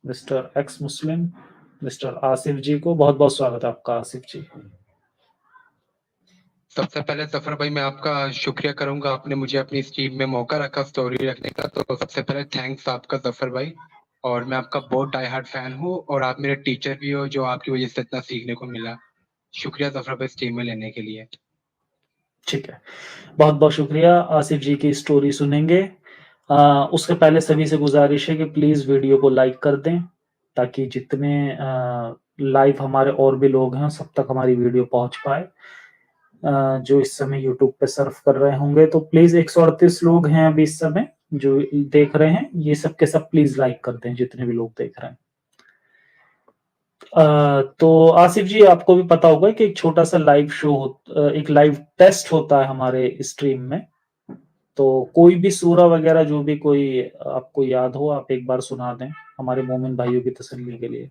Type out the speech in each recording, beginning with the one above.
Mister ex Muslim, mister Asif ji को बहुत-बहुत स्वागत है आपका आसिफ जी। सबसे पहले ज़फ़र भाई मैं आपका शुक्रिया करूँगा, आपने मुझे अपनी स्ट्रीम में मौका रखा स्टोरी रखने का, तो सबसे पहले थैंक्स आपका ज़फ़र भाई। और मैं आपका बहुत डाई हार्ड फैन हूँ और आप मेरे टीचर भी हो, जो आपकी वजह से इतना सीखने को मिला। शुक्रिया ज़फ़र भाई स्ट्रीम में लेने के लिए। ठीक है, बहुत-बहुत शुक्रिया। आसिफ जी की स्टोरी सुनेंगे। उसके पहले सभी से गुज़ारिश है कि प्लीज़ वीडियो को लाइक कर दें, ताकि जितने लाइव हमारे और भी लोग हैं, सब तक हमारी वीडियो पहुँच पाए। जो इस समय यूट्यूब पे सर्फ कर रहे होंगे, तो प्लीज़ 138 लोग हैं अभी इस समय जो देख रहे हैं, ये सब के सब प्लीज़ लाइक कर दें, जितने भी लोग देख रहे हैं। तो आसिफ जी, आपको भी पता होगा कि एक छोटा-सा लाइव शो एक लाइव टेस्ट होता है हमारे स्ट्रीम में। तो कोई भी सूरा वगैरह जो भी कोई आपको याद हो, आप एक बार सुना दें, हमारे मोमिन भाइयों की तसल्ली के लिए।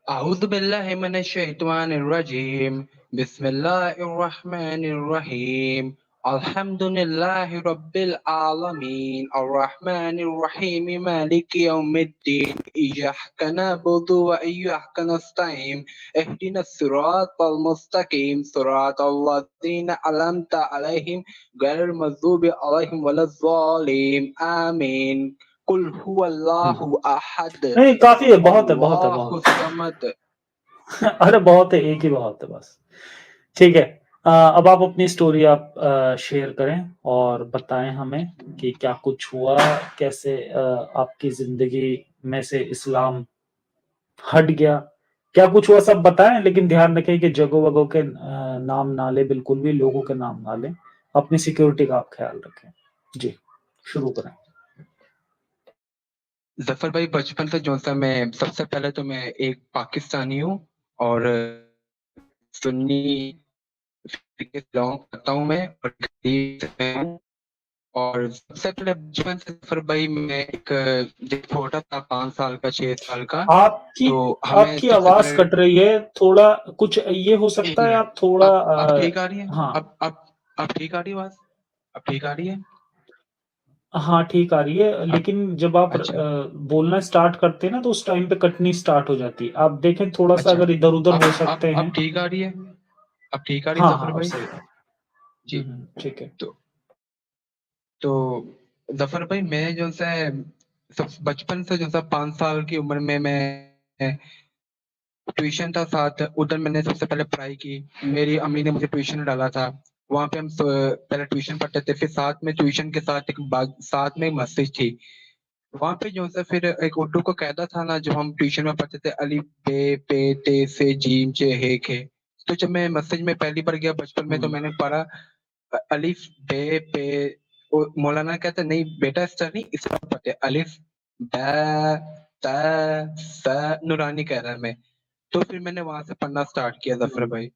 अऊज़ु बिल्लाहि मिनश शैतानिर रजीम, बिस्मिल्लाहिर रहमानिर रहीम, अल्हम्दुलिल्लाहि रब्बिल आलमीन, अर्रहमानिर रहीम, मालिकि यौमिद्दीन, इय्याका नअबुदु व इय्याका नस्तईन, इहदिनस सिरातल मुस्तकीम, सिरातल लज़ीना अनअमता अलैहिम, गैरिल मग़ज़ूबि अलैहिम वलज़्ज़ालिमीन, आमीन। कुल हुवल्लाहु अहद, नहीं, काफ़ी है, बहुत है, बहुत है, अल्लाहु बहुत है। समद। अरे बहुत है, एक ही बहुत है बस। ठीक है। अब आप अपनी स्टोरी आप शेयर करें और बताएँ हमें कि क्या कुछ हुआ, कैसे आपकी ज़िंदगी में से इस्लाम हट गया, क्या कुछ हुआ सब बताएँ, लेकिन ध्यान रखें कि जगहों-वगहों के नाम ना लें, बिल्कुल भी लोगों के नाम ना लें। अपनी सिक्योरिटी का आप ख़्याल रखें। जी, शुरू करें। ज़फ़र भाई बचपन से जो सा मैं सबसे पहले तो मैं एक पाकिस्तानी हूँ और सुन्नी फ़िक़्ह से बिलॉन्ग करता हूँ मैं और गरीब से मैं हूँ। और सबसे पहले बचपन से ज़फ़र भाई मैं एक जब छोटा था 5 साल का, 6 साल का, आपकी तो हमें आपकी सबसे आवाज़ पहले कट रही है, थोड़ा कुछ ये हो 1 सकता है मिनट, आप थोड़ा अब ठीक आ रही है? हाँ। अब ठीक आ रही है आवाज़? अब ठीक आ रही है? हाँ, ठीक आ रही है, अब लेकिन जब आप अच्छा, बोलना स्टार्ट करते हैं ना, तो उस टाइम पे कटनी स्टार्ट हो जाती है। आप देखें थोड़ा-सा अच्छा। अगर इधर-उधर हो सकते अब हैं। ठीक आ रही है? अब ठीक आ रही है हाँ, ज़फ़र हाँ, अब भाई? सही है। जी। ठीक है। तो तो ज़फ़र भाई मैं जो है सब बचपन से जो सा 5 साल की उम्र में मैं ट्यूशन था साथ, उधर मैंने सबसे पहले पढ़ाई की। मेरी अम्मी ने मुझे ट्यूशन डाला था। वहाँ पे हम पहले ट्यूशन पढ़ते थे, फिर साथ में ट्यूशन के साथ साथ में मस्जिद थी। वहाँ पे जो है फिर एक उर्दू का कायदा था ना, जब हम ट्यूशन में पढ़ते थे अलिफ, बे, पे, ते, से, जीम, चे, हे, खे। तो जब मैं मस्जिद में पहली बार गया बचपन में, तो हुँ। मैंने पढ़ा अलिफ, बे, पे। मौलाना कहते नहीं बेटा इस तरह नहीं, इस तरह पढ़ते अलिफ, बे, ते, स, नूरानी कह रहा है मैं। तो फिर मैंने वहाँ से पढ़ना स्टार्ट किया ज़फ़र हुँ। भाई।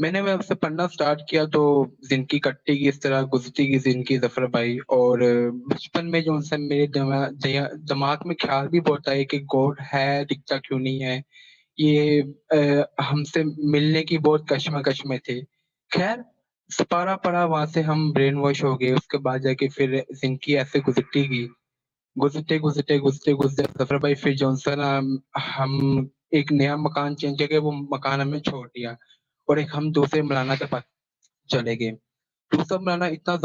मैंने वहाँ से पढ़ना स्टार्ट किया तो ज़िंदगी कटती गई, इस तरह गुज़रती गई ज़िंदगी ज़फ़र भाई। और बचपन में जो है मेरे दिमाग में ख़्याल भी बहुत आए कि गॉड है, दिखता क्यों नहीं है? ये हमसे मिलने की बहुत कशमकश में थे। ख़ैर पढ़ा, पढ़ा वहाँ से हम ब्रेन वॉश हो गए, उसके बाद जाके फिर ज़िंदगी ऐसे गुज़रती गई। गुज़रते ज़फ़र भाई फिर जो-सा ना हम एक नया मकान चेंज करके वो मकान हमने छोड़ दिया और एक हम दूसरे मौलाना के पास चले गए। दूसरा मौलाना इतना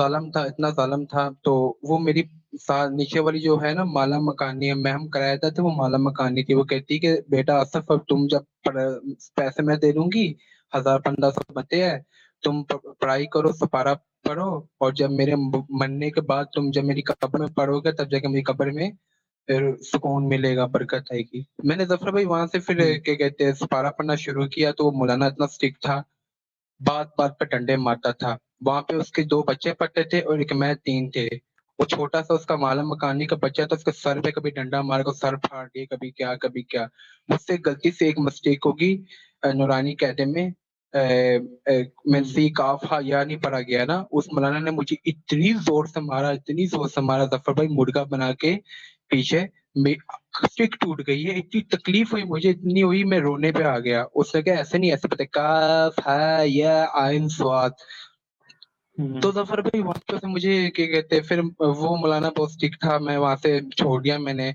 ज़ालिम था, तो वो मेरी नीचे वाली जो है ना माला मकानी है, मैं हम किराएदार थे, वो माला मकानी थी। वो कहती कि बेटा आसिफ अब तुम जब पैसे मैं दे दूँगी, 1000-1500 बनते हैं, तुम पढ़ाई करो, सपारा पढ़ो और जब मेरे मरने के बाद तुम जब मेरी कब्र में पढ़ोगे, तब जाके मेरी कब्र में फिर सुकून मिलेगा, बरकत आएगी। मैंने ज़फ़र भाई वहाँ से फिर हुँ। क्या कहते हैं सपारा पढ़ना शुरू किया, तो वो मौलाना इतना स्ट्रिक्ट था, बात-बात पे डंडे मारता था। वहाँ पे उसके 2 बच्चे पढ़ते थे और एक मैं, 3 थे। वो छोटा-सा उसका माला मकानी का बच्चा था, उसके सर पे कभी डंडा मार के सर फाड़ दिए, कभी क्या, कभी क्या। मुझसे गलती से एक मिस्टेक होगी नूरानी कायदे में मैं हुँ। सी काफ हा या नहीं पढ़ा गया ना, उस मौलाना ने मुझे इतनी ज़ोर से मारा ज़फ़र भाई मुर्गा बना के पीछे में स्टिक टूट गई है, इतनी तकलीफ हुई मुझे, इतनी हुई मैं रोने पे आ गया। उसने कहा ऐसे नहीं ऐसे पढ़ते काफ हा या आइन स्वाद। तो हुँ, ज़फ़र भाई वहाँ से मुझे क्या कहते हैं फिर वो मौलाना बहुत स्ट्रिक्ट था, मैं वहाँ से छोड़ दिया मैंने।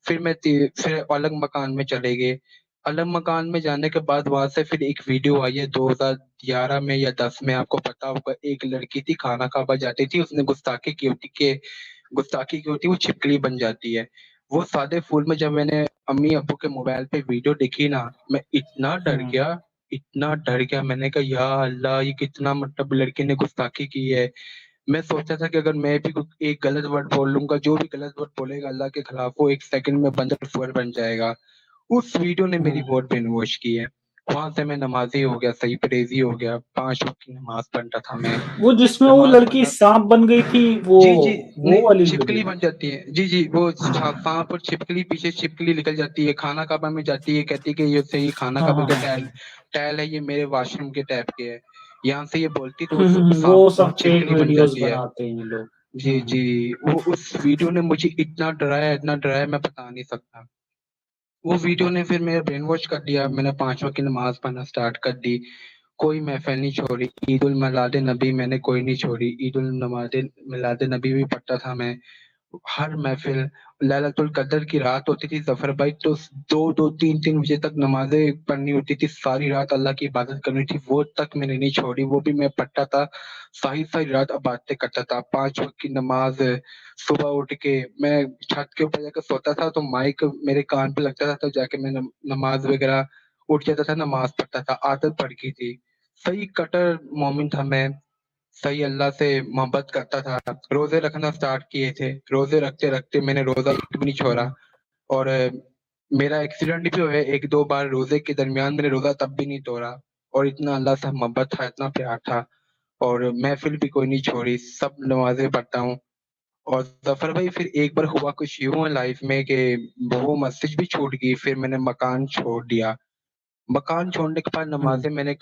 फिर अलग मकान में चले गए। अलग मकान में जाने के बाद वहाँ से फिर एक वीडियो आई है 2011 में या 10 में, आपको पता होगा, एक लड़की थी खाना खाबा जाती थी, उसने गुस्ताखी की होती है, वो छिपकली बन जाती है। वो सादे फूल में जब मैंने अम्मी-अब्बू के मोबाइल पे वीडियो देखी ना, मैं हुँ, इतना डर गया, मैंने कहा या अल्लाह! ये कितना मतलब लड़की ने गुस्ताखी की है। मैं सोचा था कि अगर मैं भी कुछ एक गलत वर्ड बोल लूँगा, जो भी गलत वर्ड बोलेगा अल्लाह के खिलाफ, वो 1 सेकंड में बंदर सूअर बन जाएगा। उस वीडियो ने मेरी हुँ। बहुत ब्रेन वॉश की है। वहाँ से मैं नमाज़ी हो गया, सही परहेज़ी हो गया, 5 वक़्त की नमाज़ पढ़ता था मैं। वो जिसमें वो नमाज़ लड़की पढ़ना साँप बन गई थी, जी, जी। वो नहीं, वाली छिपकली वीडियो? बन जाती है। जी, जी, वो हाँ। साँप और छिपकली, पीछे छिपकली निकल जाती है, खाना कबा में जाती है, कहती है कि ये सही खाना हाँ, कबा हाँ, के हाँ, हाँ। टाइल है, ये मेरे वॉशरूम के टैप के है। यहाँ से ये बोलती तो हुँ, हुँ, हुँ। साँप वो सब फेक छिपकली बन वीडियोज़ जाती है। बनाते हैं ये लोग। जी, हुँ, हुँ, जी। वो उस वीडियो ने मुझे इतना डराया मैं बता नहीं सकता। वो वीडियो ने फिर मेरा ब्रेन वॉश कर दिया, हुँ, मैंने 5 वक़्त की नमाज़ पढ़ना स्टार्ट कर दी। कोई महफ़िल नहीं छोड़ी, ईद-उल मिलाद-ए-नबी मैंने कोई नहीं छोड़ी, ईद-उल नमाज़ मिलाद-ए-नबी भी पढ़ता था मैं। हर महफ़िल, लैलतुल कद्र की रात होती थी ज़फ़र भाई, तो 2-2 3-3 बजे तक नमाज़ें पढ़नी होती थी, सारी रात अल्लाह की इबादत करनी थी, वो तक मैंने नहीं छोड़ी, वो भी मैं पढ़ता था, सारी-सारी रात इबादतें करता था, 5 वक़्त की नमाज़, सुबह उठ के मैं छत के ऊपर जाकर सोता था, तो माइक मेरे कान पे लगता था, तब जाके मैं नमाज़ वग़ैरह उठ जाता था, नमाज़ पढ़ता था, आदत पड़ गई थी। सही कट्टर मोमिन था मैं। सही अल्लाह से मोहब्बत करता था, रोज़े रखना स्टार्ट किए थे, रोज़े रखते-रखते मैंने रोज़ा एक भी नहीं छोड़ा हुँ, और मेरा एक्सीडेंट भी हुआ है 1-2 बार रोज़े के दरमियान, मैंने रोज़ा तब भी नहीं तोड़ा और इतना अल्लाह से मोहब्बत था, इतना प्यार था और महफ़िल भी कोई नहीं छोड़ी, सब नमाज़ें पढ़ता हूँ और ज़फ़र भाई फिर एक बार हुआ कुछ यूँ है लाइफ़ में कि वो मस्जिद भी छूट गई, फिर मैंने मकान छोड़ दिया। मकान छोड़ने के बाद हुँ, नमाज़ें मैंने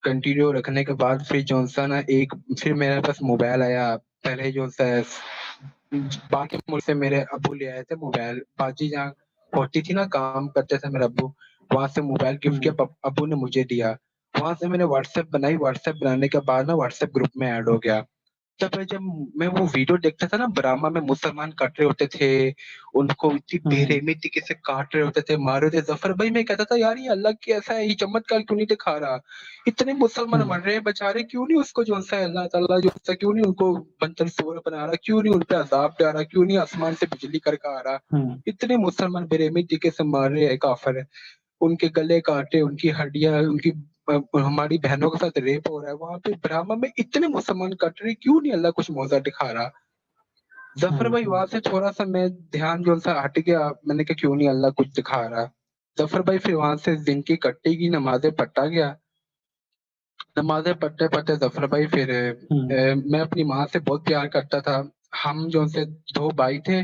कंटिन्यू रखने के बाद फिर जौन-सा ना एक फिर मेरे पास मोबाइल आया, पहले जो-सा बाकी मुल्क से मेरे अब्बू ले आए थे मोबाइल, बाजी जहाँ होती थी ना, काम करते थे मेरे अब्बू, वहाँ से मोबाइल गिफ्ट किया, हुँ, अब्बू ने मुझे दिया। वहाँ से मैंने व्हाट्सएप बनाई, व्हाट्सएप बनाने के बाद ना व्हाट्सएप ग्रुप में ऐड हो गया। जब मैं वो वीडियो देखता था ना, बरामा में मुसलमान काट रहे होते थे, उनको इतनी हुँ, बेरहमी तरीके से काट रहे होते थे, मार रहे थे, ज़फ़र भाई मैं कहता था यार ये अल्लाह कैसा है, ये चमत्कार क्यों नहीं दिखा रहा? इतने मुसलमान हुँ, मर रहे हैं बेचारे, क्यों नहीं उसको जो-सा है अल्लाह ताला जो-सा क्यों नहीं उनको बंतर सूअर बना रहा? क्यों नहीं उन पे अज़ाब डाल रहा? क्यों नहीं आसमान से बिजली करके आ रहा? हुँ, इतने मुसलमान बेरहमी तरीके से मार रहे हैं काफ़िर। उनके गले काटे, उनकी हड्डियाँ, हमारी बहनों के साथ रेप हो रहा है, वहाँ पे बरामा में इतने मुसलमान कट रहे, क्यों नहीं अल्लाह कुछ मौज़ा दिखा रहा? ज़फ़र हुँ, भाई हुँ, वहाँ से थोड़ा-सा मैं ध्यान जो-सा हट गया, मैंने कहा क्यों नहीं अल्लाह कुछ दिखा रहा? ज़फ़र भाई फिर वहाँ से ज़िंदगी कट्टी गई, नमाज़ें पढ़ता गया। नमाज़ें पढ़ते-पढ़ते ज़फ़र भाई फिर हुँ, मैं अपनी माँ से बहुत प्यार करता था। हम जो से 2 भाई थे,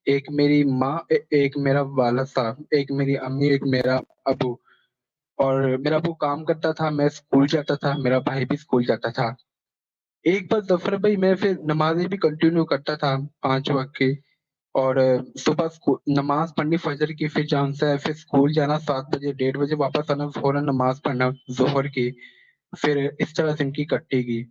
एक मेरी माँ एक मेरा वालिद साहब, एक मेरी अम्मी, एक मेरा अब्बू। और मेरा अब्बू काम करता था, मैं स्कूल जाता था, मेरा भाई भी स्कूल जाता था। एक बार ज़फ़र भाई मैं फिर नमाज़ें भी कंटिन्यू करता था 5 वक़्त की और सुबह नमाज़ पढ़नी फ़जर की, फिर जान सा है, फिर स्कूल जाना 7 बजे, डेढ़ बजे वापस आना, फ़ौरन नमाज़ पढ़ना ज़ोहर की, फिर इस तरह ज़िंदगी कटेगी।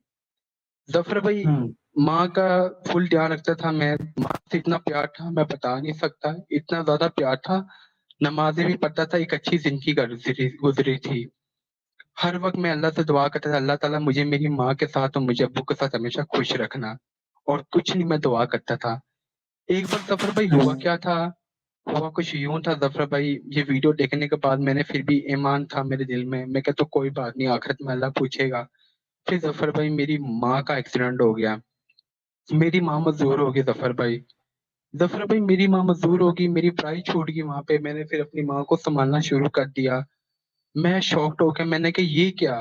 ज़फ़र भाई हुँ, माँ का फुल ध्यान रखता था मैं, माँ से इतना प्यार था मैं बता नहीं सकता, इतना ज़्यादा प्यार था, नमाज़ें भी पढ़ता था, एक अच्छी ज़िंदगी गुज़री थी। हर वक़्त मैं अल्लाह से दुआ करता था, अल्लाह ताला मुझे मेरी माँ के साथ और मुझे अब्बू के साथ हमेशा खुश रखना और कुछ नहीं मैं दुआ करता था। एक बार ज़फ़र भाई हुआ हुँ, क्या था, हुआ कुछ यूँ था ज़फ़र भाई, ये वीडियो देखने के बाद मैंने फिर भी ईमान था मेरे दिल में, मैं कहा तो कोई बात नहीं, आखिरत में अल्लाह पूछेगा। फिर ज़फ़र भाई मेरी माँ का एक्सीडेंट हो गया, मेरी माँ मज़दूर हो गई ज़फ़र भाई। ज़फ़र भाई मेरी माँ मज़दूर हो गई, मेरी पढ़ाई छूट गई वहाँ पे, मैंने फिर अपनी माँ को सँभालना शुरू कर दिया। मैं शॉक्ड हो गया, मैंने कहा ये क्या?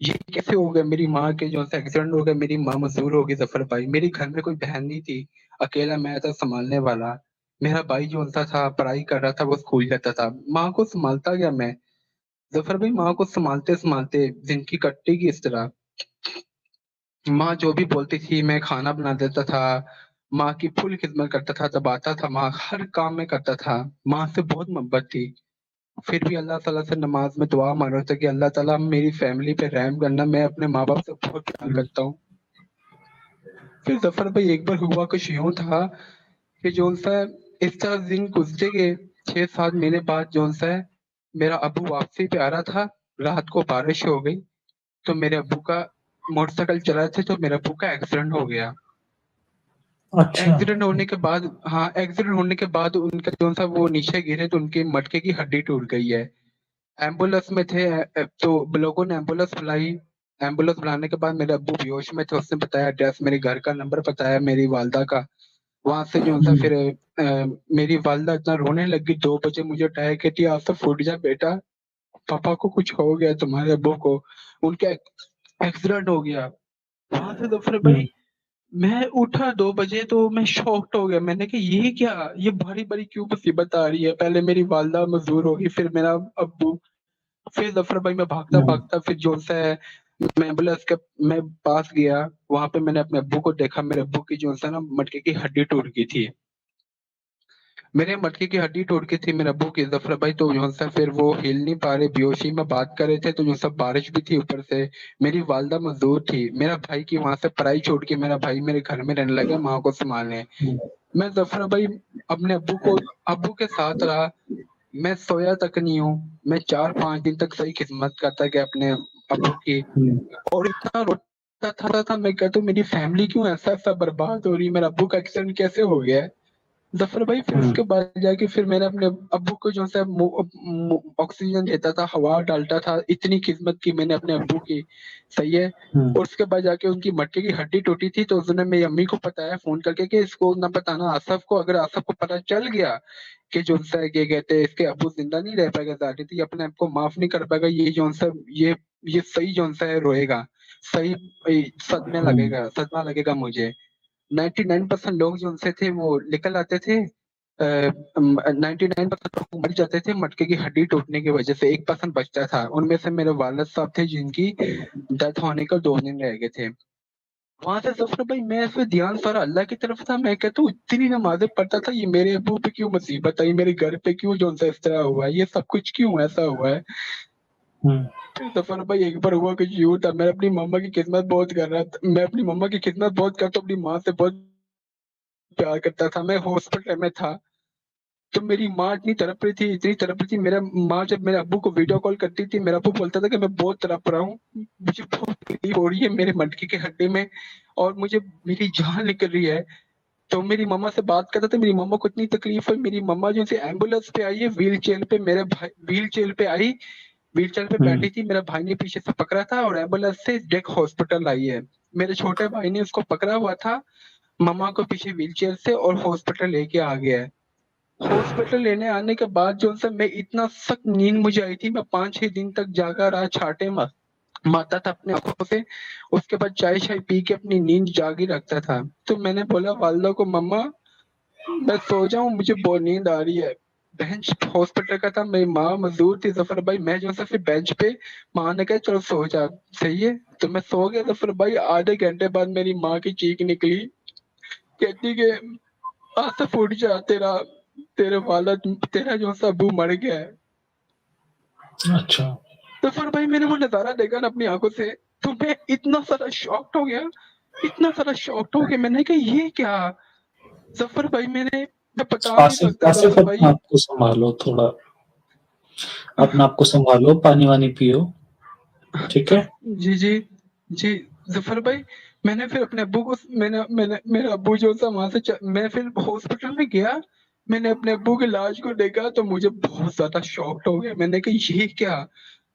ये कैसे हो गया? मेरी माँ के जो है एक्सीडेंट हो गया, मेरी माँ मज़दूर हो गई ज़फ़र भाई। मेरे घर में कोई बहन नहीं थी, अकेला मैं था सँभालने वाला। मेरा भाई जो-सा था पढ़ाई कर रहा था, वो स्कूल जाता था। माँ को सँभालता गया मैं। ज़फ़र भाई माँ को सँभालते-सँभालते ज़िंदगी कटती गई इस तरह। माँ जो भी बोलती थी मैं खाना बना देता था, माँ की फुल खिदमत करता था, दबाता था माँ, हर काम में करता था। माँ से बहुत मोहब्बत थी। फिर भी अल्लाह ताला से नमाज में दुआ मांग रहा था कि अल्लाह ताला मेरी फैमिली पे रहम करना, मैं अपने माँ बाप से बहुत प्यार हुँ, करता हूँ। फिर जफर भाई एक बार हुआ कुछ यूं था कि जो सा इस तरह दिन गुजरे के 6-7 महीने बाद जो सा मेरा अबू वापसी पे आ रहा था, रात को बारिश हो गई, तो मेरे अब्बू का मोटरसाइकिल चला रहे थे तो मेरे अब्बू का एक्सीडेंट हो गया। अच्छा। एक्सीडेंट होने के बाद, हाँ, एक्सीडेंट होने के बाद उनका जो सा वो नीचे गिरे तो उनके मटके की हड्डी टूट गई है। एम्बुलेंस में थे, तो लोगों ने एम्बुलेंस बुलाई। एम्बुलेंस बुलाने के बाद मेरे अब्बू बेहोश में थे, उसने बताया एड्रेस, मेरे घर का नंबर बताया मेरी वालदा का। वहां से जो सा हुँ, फिर मेरी वालदा इतना रोने लगी, 2 बजे मुझे उठाया, कहती आज तो फूट जा बेटा, पापा को कुछ हो गया, तुम्हारे अब्बू को, उनका एक्सीडेंट हो गया। वहां से तो फिर हुँ, भाई मैं उठा 2 बजे तो मैं शॉक्ड हो गया। मैंने कहा ये क्या, ये भारी भारी क्यों मुसीबत आ रही है। पहले मेरी वालदा मजदूर होगी, फिर मेरा अब्बू, फिर जफर भाई मैं भागता हुँ, भागता फिर जो सा है मैं एम्बुलेंस के मैं पास गया। वहां पे मैंने अपने अब्बू को देखा, मेरे अब्बू की जो सा ना मटके की हड्डी टूट गई थी। मेरे मटके की हड्डी टूट गई थी मेरे अब्बू की जफर भाई, तो जो सा फिर वो हिल नहीं पा रहे, बेहोशी में बात कर रहे थे, तो जो सब बारिश भी थी ऊपर से। मेरी वालदा मजदूर थी, मेरा भाई की वहां से पढ़ाई छोड़ के मेरा भाई मेरे घर में रहने लगा माँ को संभालने। हुँ, मैं जफर भाई अपने अब्बू के साथ रहा। मैं सोया तक नहीं हूँ। मैं 4-5 दिन तक सही खिदमत करता गया अपने अब्बू की। हुँ, और इतना रोता था मैं कहता हूँ मेरी फैमिली क्यों ऐसा ऐसा बर्बाद हो रही है, मेरा अब्बू का एक्सीडेंट कैसे हो गया है। जफर भाई फिर हुँ, उसके बाद जाके फिर मैंने अपने अब्बू को जो है ऑक्सीजन देता था, हवा डालता था, इतनी खिदमत की मैंने अपने अब्बू की। सही है। हुँ, और उसके बाद जाके उनकी मटके की हड्डी टूटी थी, तो उसने मेरी अम्मी को बताया फोन करके कि इसको ना बताना आसफ को, अगर आसफ को पता चल गया कि जो है क्या कहते हैं इसके अब्बू जिंदा नहीं रह पाएगा, ज्यादा थी अपने आप को माफ नहीं कर पाएगा, ये जो सा ये ये सही जो सा है रोएगा, सही सदमे हुँ, लगेगा, सदमा लगेगा मुझे। 99% लोग जो उनसे थे वो निकल आते थे। 99% लोग मर जाते थे मटके की हड्डी टूटने की वजह से, 1% बचता था। उनमें से मेरे वालिद साहब थे जिनकी डेथ होने को 2 दिन रह गए थे। वहां से जफर भाई मैं ऐसे ध्यान सारा अल्लाह की तरफ था। मैं कहता हूँ इतनी नमाजें पढ़ता था, ये मेरे अबू पे क्यों मुसीबत आई, मेरे घर पे क्यों जो सा इस तरह हुआ है, ये सब कुछ क्यों ऐसा हुआ है। हुँ, फिर जफर भाई एक बार हुआ कुछ यूं था, मैं अपनी मम्मा की खिदमत बहुत कर रहा था, मैं अपनी मम्मा की खिदमत बहुत करता हूँ, अपनी माँ से बहुत प्यार करता था। मैं हॉस्पिटल में था, तो मेरी माँ इतनी तड़प रही थी, इतनी तड़प रही थी। मेरा माँ जब मेरे अब्बू को वीडियो कॉल करती थी, मेरा अब्बू बोलता था कि मैं बहुत तड़प रहा हूँ, मुझे बहुत तकलीफ हो रही है मेरे मटके के हड्डी में, और मुझे मेरी जान निकल रही है। तो मेरी मम्मा से बात करता था, मेरी मम्मा को इतनी तकलीफ है, मेरी मम्मा जो है एम्बुलेंस पे आई है, व्हील चेयर पे, मेरे भाई व्हील चेयर पे आई, व्हील चेयर पे हुँ, बैठी थी, मेरा भाई ने पीछे से पकड़ा था और एम्बुलेंस से डायरेक्ट हॉस्पिटल आई है। मेरे छोटे भाई ने उसको पकड़ा हुआ था, मम्मा को पीछे व्हील चेयर से, और हॉस्पिटल लेके आ गया है। हॉस्पिटल लेने आने के बाद जो है मैं इतना सख्त नींद मुझे आई थी, मैं 5-6 दिन तक जागा रहा, छाटे मारता था अपने आंखों से। उसके बाद चाय शाय पी के अपनी नींद जागी रखता था। तो मैंने बोला वालदा को, मम्मा मैं सो जाऊं, मुझे बहुत नींद आ रही है। बेंच हॉस्पिटल का था, मेरी माँ मजदूर थी जफर भाई, मैं जो है फिर बेंच पे, माँ ने कहा चलो सो जा। सही है। तो मैं सो गया जफर भाई। आधे घंटे बाद मेरी माँ की चीख निकली, कहती कि आसफ उठ जा, तेरा तेरे वालद तेरा जो सा अबू मर गया है। अच्छा। तो फिर भाई मैंने वो नजारा देखा ना अपनी आंखों से, तो मैं इतना सारा शॉक्ड हो गया, इतना सारा शॉक्ड हो गया। मैंने कहा ये क्या जफर भाई, मैं बता नहीं आसिफ सकता आसिफ जफर अपने भाई। आप को सँभालो थोड़ा, अपने आप को सँभालो, पानी-वानी पियो, ठीक है? जी जी जी जफर भाई, मैंने फिर अपने अब्बू को, मैंने मैंने मेरा अब्बू जो था वहां से मैं फिर हॉस्पिटल में गया। मैंने अपने अब्बू की लाश को देखा तो मुझे बहुत ज्यादा शॉक्ड हो गया। मैंने कहा ये क्या।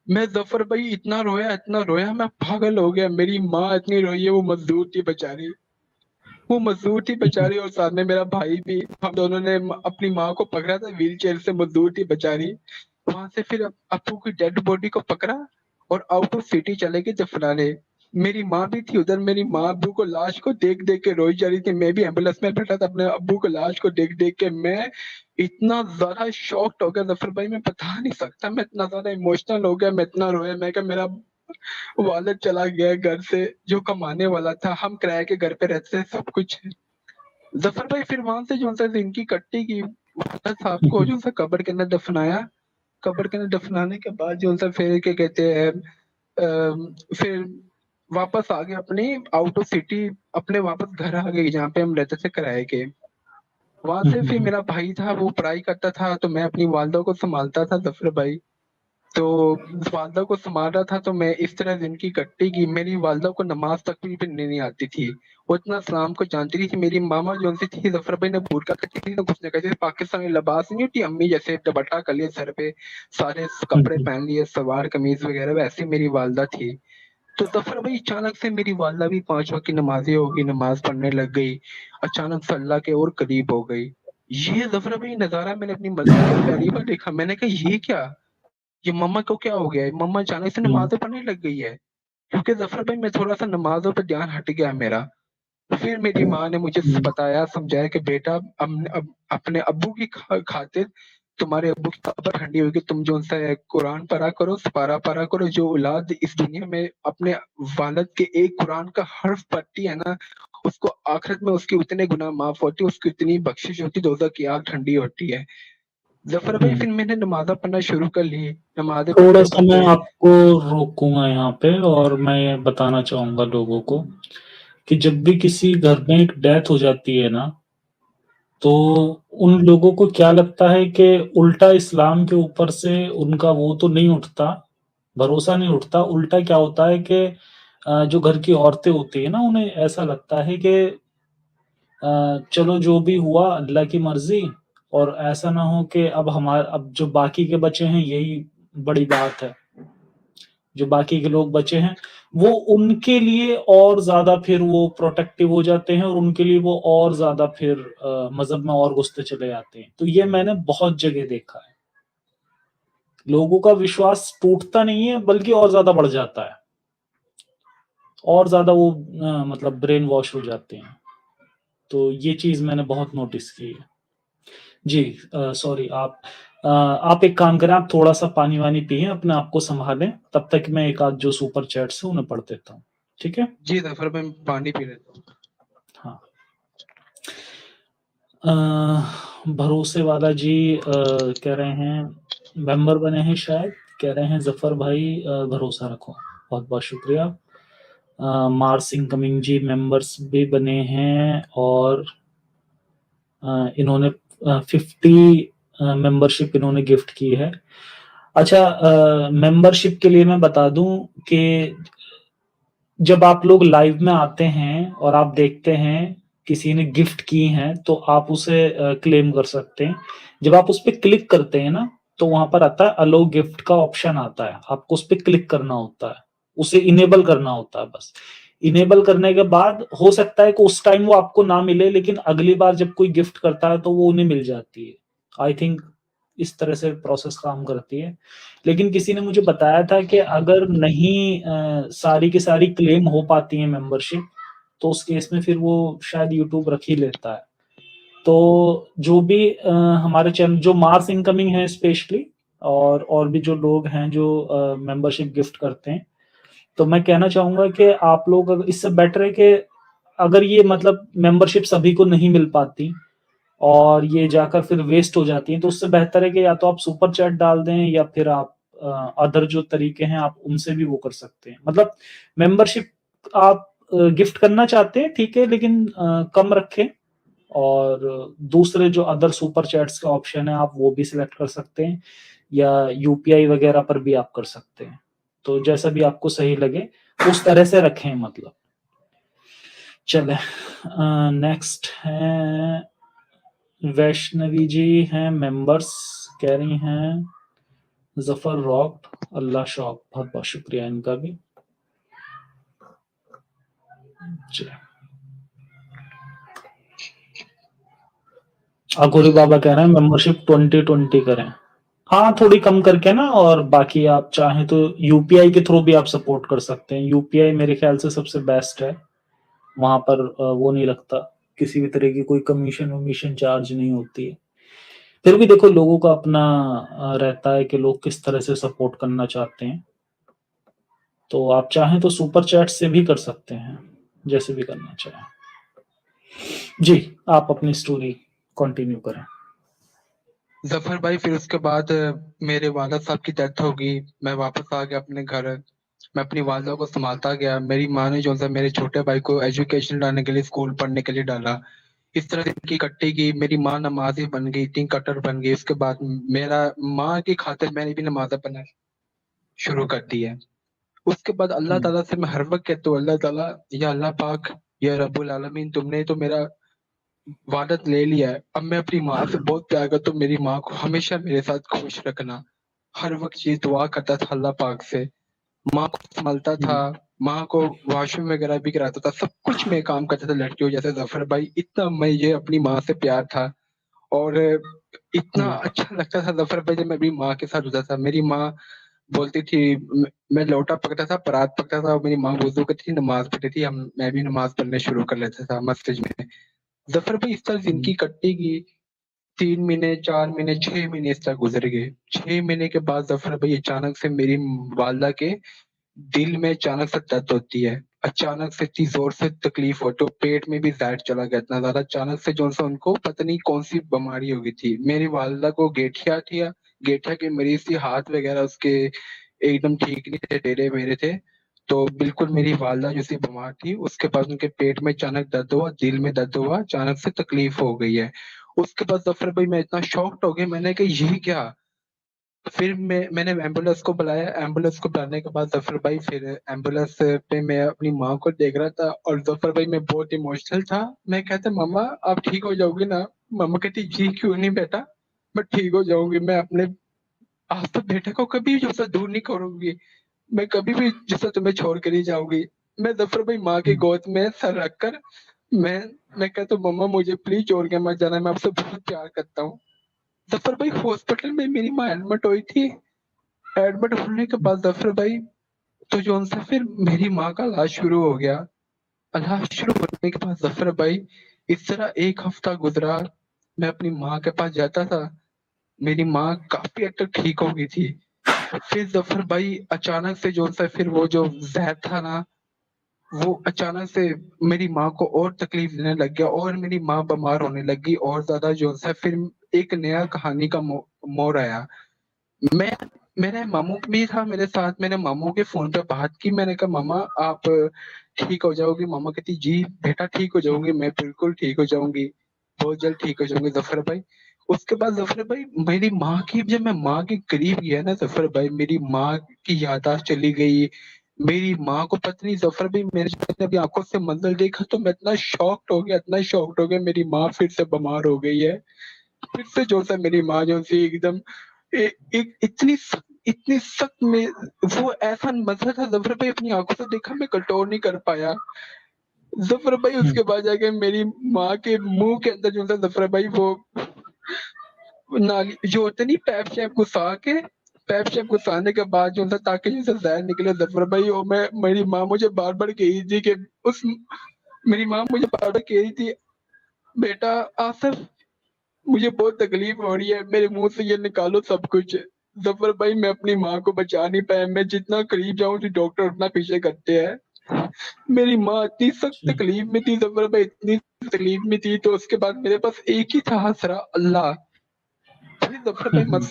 मैं जफर भाई इतना रोया, मैं पागल हो गया। मेरी माँ इतनी रोई है, वो मजदूर थी बेचारी, वो मजदूर थी हुँ, बेचारी, और साथ में मेरा भाई भी। हम दोनों ने अपनी माँ को पकड़ा था व्हील चेयर से, मजदूर थी बेचारी। वहां से फिर अप्पू की डेड बॉडी को पकड़ा और आउट ऑफ सिटी चले गए दफनाने। मेरी माँ भी थी उधर, मेरी माँ अब्बू को लाश को देख देख के रोई जा रही थी। मैं भी एम्बुलेंस में बैठा था, अपने अब्बू को लाश को देख देख के मैं इतना ज्यादा शॉक्ड हो गया जफर भाई, मैं बता नहीं सकता। मैं इतना ज्यादा इमोशनल हो गया, मैं इतना रोया। मैं क्या, मेरा वालिद चला गया घर से, जो कमाने वाला था, हम किराए के घर पे रहते थे, सब कुछ। जफर भाई फिर वहां से जो सा जिनकी कट्टी की वालिद साहब हुँ, को हुँ, जो सा कब्र के अंदर दफनाया। कब्र के अंदर दफनाने के बाद जो उनसे फिर क्या कहते हैं फिर वापस आ गए अपने आउट ऑफ सिटी, अपने वापस घर आ गए जहाँ पे हम रहते थे किराए के। वहां से फिर मेरा भाई था, वो पढ़ाई करता था, तो मैं अपनी वालदा को संभालता था जफर भाई। तो वालदा को संभाल रहा था, तो मैं इस तरह जिंदगी कटती कि मेरी वालदा को नमाज तक भी पढ़नी नहीं आती थी। वो इतना इस्लाम को जानती थी कि मेरी मामा जो उनसे थी जफर भाई, ने बुर्का करती थी, ना कुछ ना कहती थी, पाकिस्तानी लिबास नहीं होती अम्मी जैसे दुपट्टा कर लिया सर पे, सारे कपड़े पहन लिए, सलवार कमीज वगैरह, वैसी मेरी वालदा थी। तो जफर भाई अचानक से मेरी वालदा भी 5 वक्त की नमाजी हो गई, नमाज पढ़ने लग गई, अचानक से अल्लाह के और करीब हो गई। ये जफर भाई नजारा मैंने अपनी मर्जी में पहली बार देखा। मैंने कहा ये क्या, ये मम्मा को क्या हो गया है, मम्मा अचानक से नमाजें पढ़ने लग गई है। क्योंकि जफर भाई मैं थोड़ा सा नमाजों पर ध्यान हट गया मेरा। फिर मेरी माँ ने मुझे बताया, समझाया कि बेटा अपने अब्बू की खातिर तुम्हारे अब्बू की कब्र ठंडी होगी, तुम जो सा है कुरान पढ़ा करो, सपारा पढ़ा करो। जो औलाद इस दुनिया में अपने वालिद के एक कुरान का हर्फ पढ़ती है ना, उसको आखिरत में उसके उतने गुनाह माफ होती है, उसकी उतनी बख्शिश होती, दोज़ख की आग ठंडी होती है। जफर भाई फिर मैंने नमाज़ें पढ़ना शुरू कर ली। नमाज़ें थोड़ा पढ़ते सा मैं पढ़ते आपको रोकूंगा यहाँ पे, और मैं ये बताना चाहूंगा लोगों को कि जब भी किसी घर में एक डेथ हो जाती है ना, तो उन लोगों को क्या लगता है कि उल्टा इस्लाम के ऊपर से उनका वो तो नहीं उठता, भरोसा नहीं उठता। उल्टा क्या होता है कि जो घर की औरतें होती है ना, उन्हें ऐसा लगता है कि चलो जो भी हुआ अल्लाह की मर्जी, और ऐसा ना हो कि अब जो बाकी के बचे हैं यही बड़ी बात है। जो बाकी के लोग बचे हैं, वो उनके लिए और ज्यादा फिर वो प्रोटेक्टिव हो जाते हैं, और उनके लिए वो और ज्यादा फिर मजहब में और घुसते चले जाते हैं। तो ये मैंने बहुत जगह देखा है। लोगों का विश्वास टूटता नहीं है, बल्कि और ज्यादा बढ़ जाता है, और ज्यादा वो मतलब ब्रेन वॉश हो जाते हैं। तो ये चीज मैंने बहुत नोटिस की है। जी, सॉरी, आप एक काम करें, आप थोड़ा सा पानी वानी पिए, अपने आप को संभालें, तब तक मैं एक आध जो सुपर चैट्स है उन्हें पढ़ देता हूँ। ठीक है? जी जफर भाई मैं पानी पी लेता हूँ। हाँ। भरोसे वाला जी कह रहे हैं मेंबर बने हैं शायद, कह रहे हैं जफर भाई भरोसा रखो। बहुत बहुत शुक्रिया। मार्स इनकमिंग जी मेंबर्स भी बने हैं, और इन्होंने 50 मेंबरशिप इन्होंने गिफ्ट की है। अच्छा, मेंबरशिप के लिए मैं बता दूं कि जब आप लोग लाइव में आते हैं और आप देखते हैं किसी ने गिफ्ट की हैं, तो आप उसे क्लेम कर सकते हैं। जब आप उस पर क्लिक करते हैं ना, तो वहां पर आता है अलो गिफ्ट का ऑप्शन आता है, आपको उस पर क्लिक करना होता है, उसे इनेबल करना होता है बस। इनेबल करने के बाद हो सकता है कि उस टाइम वो आपको ना मिले, लेकिन अगली बार जब कोई गिफ्ट करता है तो वो उन्हें मिल जाती है। आई थिंक इस तरह से प्रोसेस काम करती है। लेकिन किसी ने मुझे बताया था कि अगर नहीं सारी की सारी क्लेम हो पाती है मेंबरशिप, तो उस केस में फिर वो शायद यूट्यूब रख ही लेता है। तो जो भी हमारे चैनल जो मार्स इनकमिंग है स्पेशली, और भी जो लोग हैं जो मेंबरशिप गिफ्ट करते हैं, तो मैं कहना चाहूंगा कि आप लोग इससे बेटर है कि अगर ये मतलब मेंबरशिप सभी को नहीं मिल पाती और ये जाकर फिर वेस्ट हो जाती है, तो उससे बेहतर है कि या तो आप सुपर चैट डाल दें, या फिर आप अदर जो तरीके हैं आप उनसे भी वो कर सकते हैं। मतलब मेंबरशिप आप गिफ्ट करना चाहते हैं ठीक है, लेकिन कम रखें, और दूसरे जो अदर सुपर चैट्स का ऑप्शन है आप वो भी सिलेक्ट कर सकते हैं, या यूपीआई वगैरह पर भी आप कर सकते हैं। तो जैसा भी आपको सही लगे उस तरह से रखें मतलब। चले, नेक्स्ट है वैष्णवी जी हैं मेंबर्स, कह रही हैं जफर रॉक, अल्लाह शौक। बहुत बहुत शुक्रिया इनका भी। चलिए, अघोरी बाबा कह रहे हैं मेंबरशिप 2020 करें। हाँ, थोड़ी कम करके ना, और बाकी आप चाहें तो यूपीआई के थ्रू भी आप सपोर्ट कर सकते हैं। यूपीआई मेरे ख्याल से सबसे बेस्ट है, वहां पर वो नहीं लगता, किसी भी तरह की कोई कमीशन वमीशन चार्ज नहीं होती है। फिर भी देखो लोगों का अपना रहता है कि लोग किस तरह से सपोर्ट करना चाहते हैं। तो आप चाहें तो सुपर चैट से भी कर सकते हैं, जैसे भी करना चाहें। जी, आप अपनी स्टोरी कंटिन्यू करें। ज़फ़र भाई फिर उसके बाद मेरे वालिद साहब की डेथ हो गई, मैं वापस आ गया अपने घर, मैं अपनी वालिदा को सँभालता गया, मेरी माँ ने जो-सा मेरे छोटे भाई को एजुकेशन डालने के लिए स्कूल पढ़ने के लिए डाला। इस तरह ज़िंदगी कटती गई, मेरी माँ नमाज़ी बन गई, इतनी कट्टर बन गई, उसके बाद मेरा माँ की खातिर मैंने भी नमाज़ें पढ़ना शुरू कर दी है। उसके बाद अल्लाह हुँ, ताला से मैं हर वक़्त कहता हूँ, अल्लाह ताला, या अल्लाह पाक, या रब्बुल आलमीन, तुमने तो मेरा वादत ले लिया है, अब मैं अपनी माँ से बहुत प्यार करता हूँ, मेरी माँ को हमेशा मेरे साथ खुश रखना। हर वक़्त ये दुआ करता था अल्लाह पाक से। माँ को सँभालता था, हुँ, माँ को वॉशरूम वगैरह भी कराता था, सब कुछ मैं काम करता था लड़कियों जैसे। ज़फ़र भाई, इतना मुझे अपनी माँ से प्यार था और इतना हुँ, अच्छा लगता था ज़फ़र भाई जब मैं अपनी माँ के साथ होता था। मेरी माँ बोलती थी, मैं लोटा पकड़ता था, परात पकड़ता था और मेरी माँ वुज़ू करती थी, नमाज़ पढ़ती थी, मैं भी नमाज़ पढ़ना शुरू कर लेता था मस्जिद में। ज़फ़र भाई इस तरह हुँ, ज़िंदगी कटती गई, 3 महीने, 4 महीने, 6 महीने इस तरह गुज़र गए। 6 महीने के बाद ज़फ़र भाई अचानक से मेरी वालिदा के दिल में अचानक से दर्द होती है। अचानक से इतनी ज़ोर से तकलीफ़ हो तो पेट में भी ज़हर चला गया इतना ज़्यादा, अचानक से जो-सा उनको पता नहीं कौन-सी बीमारी हो गई थी। मेरी वालिदा को गठिया की मरीज़ थी, हाथ वग़ैरह उसके एकदम ठीक नहीं थे, टेढ़े-मेढ़े थे। तो बिल्कुल मेरी वालिदा जैसी बीमार थी, उसके बाद उनके पेट में अचानक दर्द हुआ, दिल में दर्द हुआ, अचानक से तकलीफ़ हो गई है। उसके बाद ज़फ़र भाई मैं इतना शॉक्ड हो गया, मैंने कहा ये क्या? फिर मैंने एम्बुलेंस को बुलाया, एम्बुलेंस को बुलाने के बाद ज़फ़र भाई फिर एम्बुलेंस पे मैं अपनी माँ को देख रहा था और ज़फ़र भाई मैं बहुत इमोशनल था। मैं कहता, मम्मा आप ठीक हो जाओगी ना? मम्मा कहती, जी क्यों नहीं बेटा, मैं ठीक हो जाऊँगी। मैं अपने आज तक बेटे को कभी जो सा दूर नहीं करूँगी। मैं कभी भी जैसे तुम्हें छोड़ के नहीं जाऊँगी। मैं ज़फ़र भाई माँ की हुँ, गोद में सर रखकर मैं मैं कहता हूँ, मम्मा मुझे प्लीज़ छोड़ के मत जाना, मैं आपसे बहुत प्यार करता हूँ। ज़फ़र भाई हॉस्पिटल में मेरी माँ एडमिट हुई थी। एडमिट होने के हुँ, बाद ज़फ़र भाई तो जो-सा फिर मेरी माँ का इलाज शुरू हो गया। इलाज शुरू होने के बाद ज़फ़र भाई इस तरह 1 हफ़्ता गुज़रा, मैं अपनी माँ के पास जाता था, मेरी माँ काफ़ी हद तक ठीक हो गई थी। फिर ज़फ़र भाई अचानक से जो-सा फिर वो जो ज़हर था ना, वो अचानक से मेरी माँ को और तकलीफ़ देने लग गया और मेरी माँ बीमार होने लगी और ज़्यादा जो-सा फिर एक नया कहानी का मोड़ आया। मैं मेरे मामू भी था मेरे साथ, मैंने मामू के फ़ोन पे बात की, मैंने कहा, "मामा आप ठीक हो जाओगी?" मामा कहती, "जी बेटा ठीक हो जाऊँगी, मैं बिल्कुल ठीक हो जाऊँगी, बहुत जल्द ठीक हो जाऊँगी ज़फ़र भाई।" उसके बाद ज़फ़र भाई मेरी माँ की जब मैं माँ के करीब गया ना ज़फ़र भाई, मेरी माँ की याददाश्त चली गई, मेरी माँ को पता नहीं ज़फ़र भाई मैंने जब अपनी अभी आँखों से मंज़र देखा तो मैं इतना शॉक्ड हो गया, मेरी माँ फिर से बीमार हो गई है। फिर से जो-सा मेरी माँ जो-सी एकदम ए एक इतनी सख्त में वो ऐसा मंज़र था ज़फ़र भाई अपनी आँखों से देखा मैं कंट्रोल नहीं कर पाया। ज़फ़र भाई हुँ, उसके बाद जाके मेरी माँ के मुँह के अंदर जो था ज़फ़र भाई वो नाली जो होते नहीं पैप शैप घुसाने के बाद जो था ताकि जैसे ज़हर निकले ज़फ़र भाई और मैं मेरी माँ मुझे बार-बार कह रही थी कि उस मेरी माँ मुझे बार-बार कह रही थी, "बेटा आसिफ़ मुझे बहुत तकलीफ़ हो रही है, मेरे मुँह से ये निकालो सब कुछ।" ज़फ़र भाई मैं अपनी माँ को बचा नहीं पाया, मैं जितना करीब जाऊँ तो डॉक्टर उतना पीछे करते हैं। मेरी माँ इतनी सख्त जी, तकलीफ़ में थी ज़फ़र भाई इतनी तकलीफ़ में थी तो उसके बाद मेरे पास एक ही था आसरा अल्लाह। फिर ज़फ़र हुँ, भाई हुँ,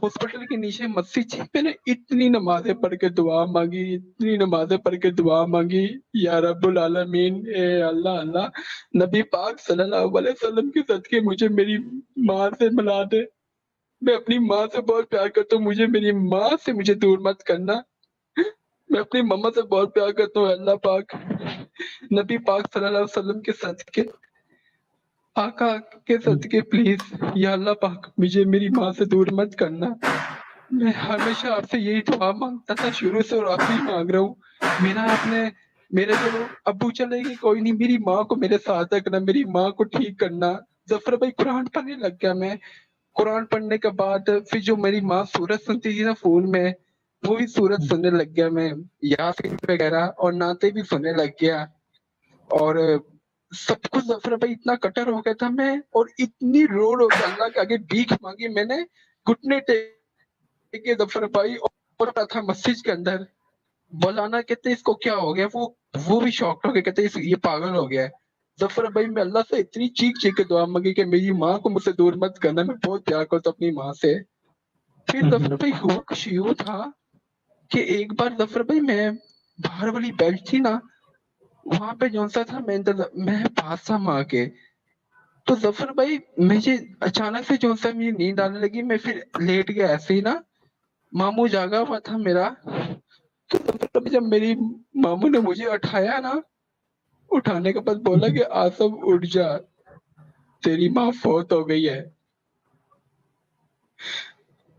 हॉस्पिटल के नीचे मस्जिद थी, मैंने इतनी नमाज़ें पढ़ के दुआ माँगी, इतनी नमाज़ें पढ़ के दुआ माँगी, या रब्बुल आलमीन ए अल्लाह अल्लाह, नबी पाक सल्लल्लाहु अलैहि वसल्लम के सदके मुझे मेरी माँ से मिला दे। मैं अपनी माँ से बहुत प्यार करता हूँ, मुझे मेरी माँ से मुझे दूर मत करना। मैं अपनी मम्मा से बहुत प्यार करता हूँ अल्लाह पाक, नबी पाक सल्लल्लाहु अलैहि वसल्लम के सदके, आका के हुँ, सदके प्लीज़ या अल्लाह पाक मुझे मेरी माँ से दूर मत करना। मैं हमेशा आपसे यही दुआ माँगता था शुरू से और अब भी माँग रहा हूँ। मेरा आपने मेरे जो अब्बू चले गए कोई नहीं, मेरी माँ को मेरे साथ रखना, मेरी माँ को ठीक करना। ज़फ़र भाई कुरान पढ़ने लग गया मैं। कुरान पढ़ने के बाद फिर जो मेरी माँ सूरत सुनती थी ना फ़ोन में, वो भी सूरत हुँ, सुनने लग गया मैं। यासीन वगैरह और नाते भी सुनने लग गया और सब कुछ ज़फ़र भाई इतना कट्टर हो गया था मैं और इतनी रो-रो के अल्लाह के आगे भीख माँगी मैंने, घुटने टेक के ज़फ़र भाई और रहा था मस्जिद के अंदर। मौलाना कहते इसको क्या हो गया? वो भी शॉक्ड हो गए, कहते इस ये पागल हो गया है। ज़फ़र भाई मैं अल्लाह से इतनी चीख-चीख के दुआ माँगी कि मेरी माँ को मुझसे दूर मत करना, मैं बहुत प्यार करता हूँ अपनी माँ से। फिर हुँ, ज़फ़र हुँ। भाई हुआ कुछ यूँ था कि एक बार ज़फ़र भाई मैं बाहर वाली बेल्ट थी ना, वहाँ पे जौन-सा था मैं पास था माँ के। तो ज़फ़र भाई मुझे अचानक से जौन-सा मेरी नींद आने लगी, मैं फिर लेट गया ऐसे ही ना, मामू जागा हुआ था मेरा। तो ज़फ़र भाई जब मेरी मामू ने मुझे उठाया ना, उठाने के बाद हुँ, बोला हुँ। कि आसफ़ उठ जा, तेरी माँ फ़ौत हो गई है।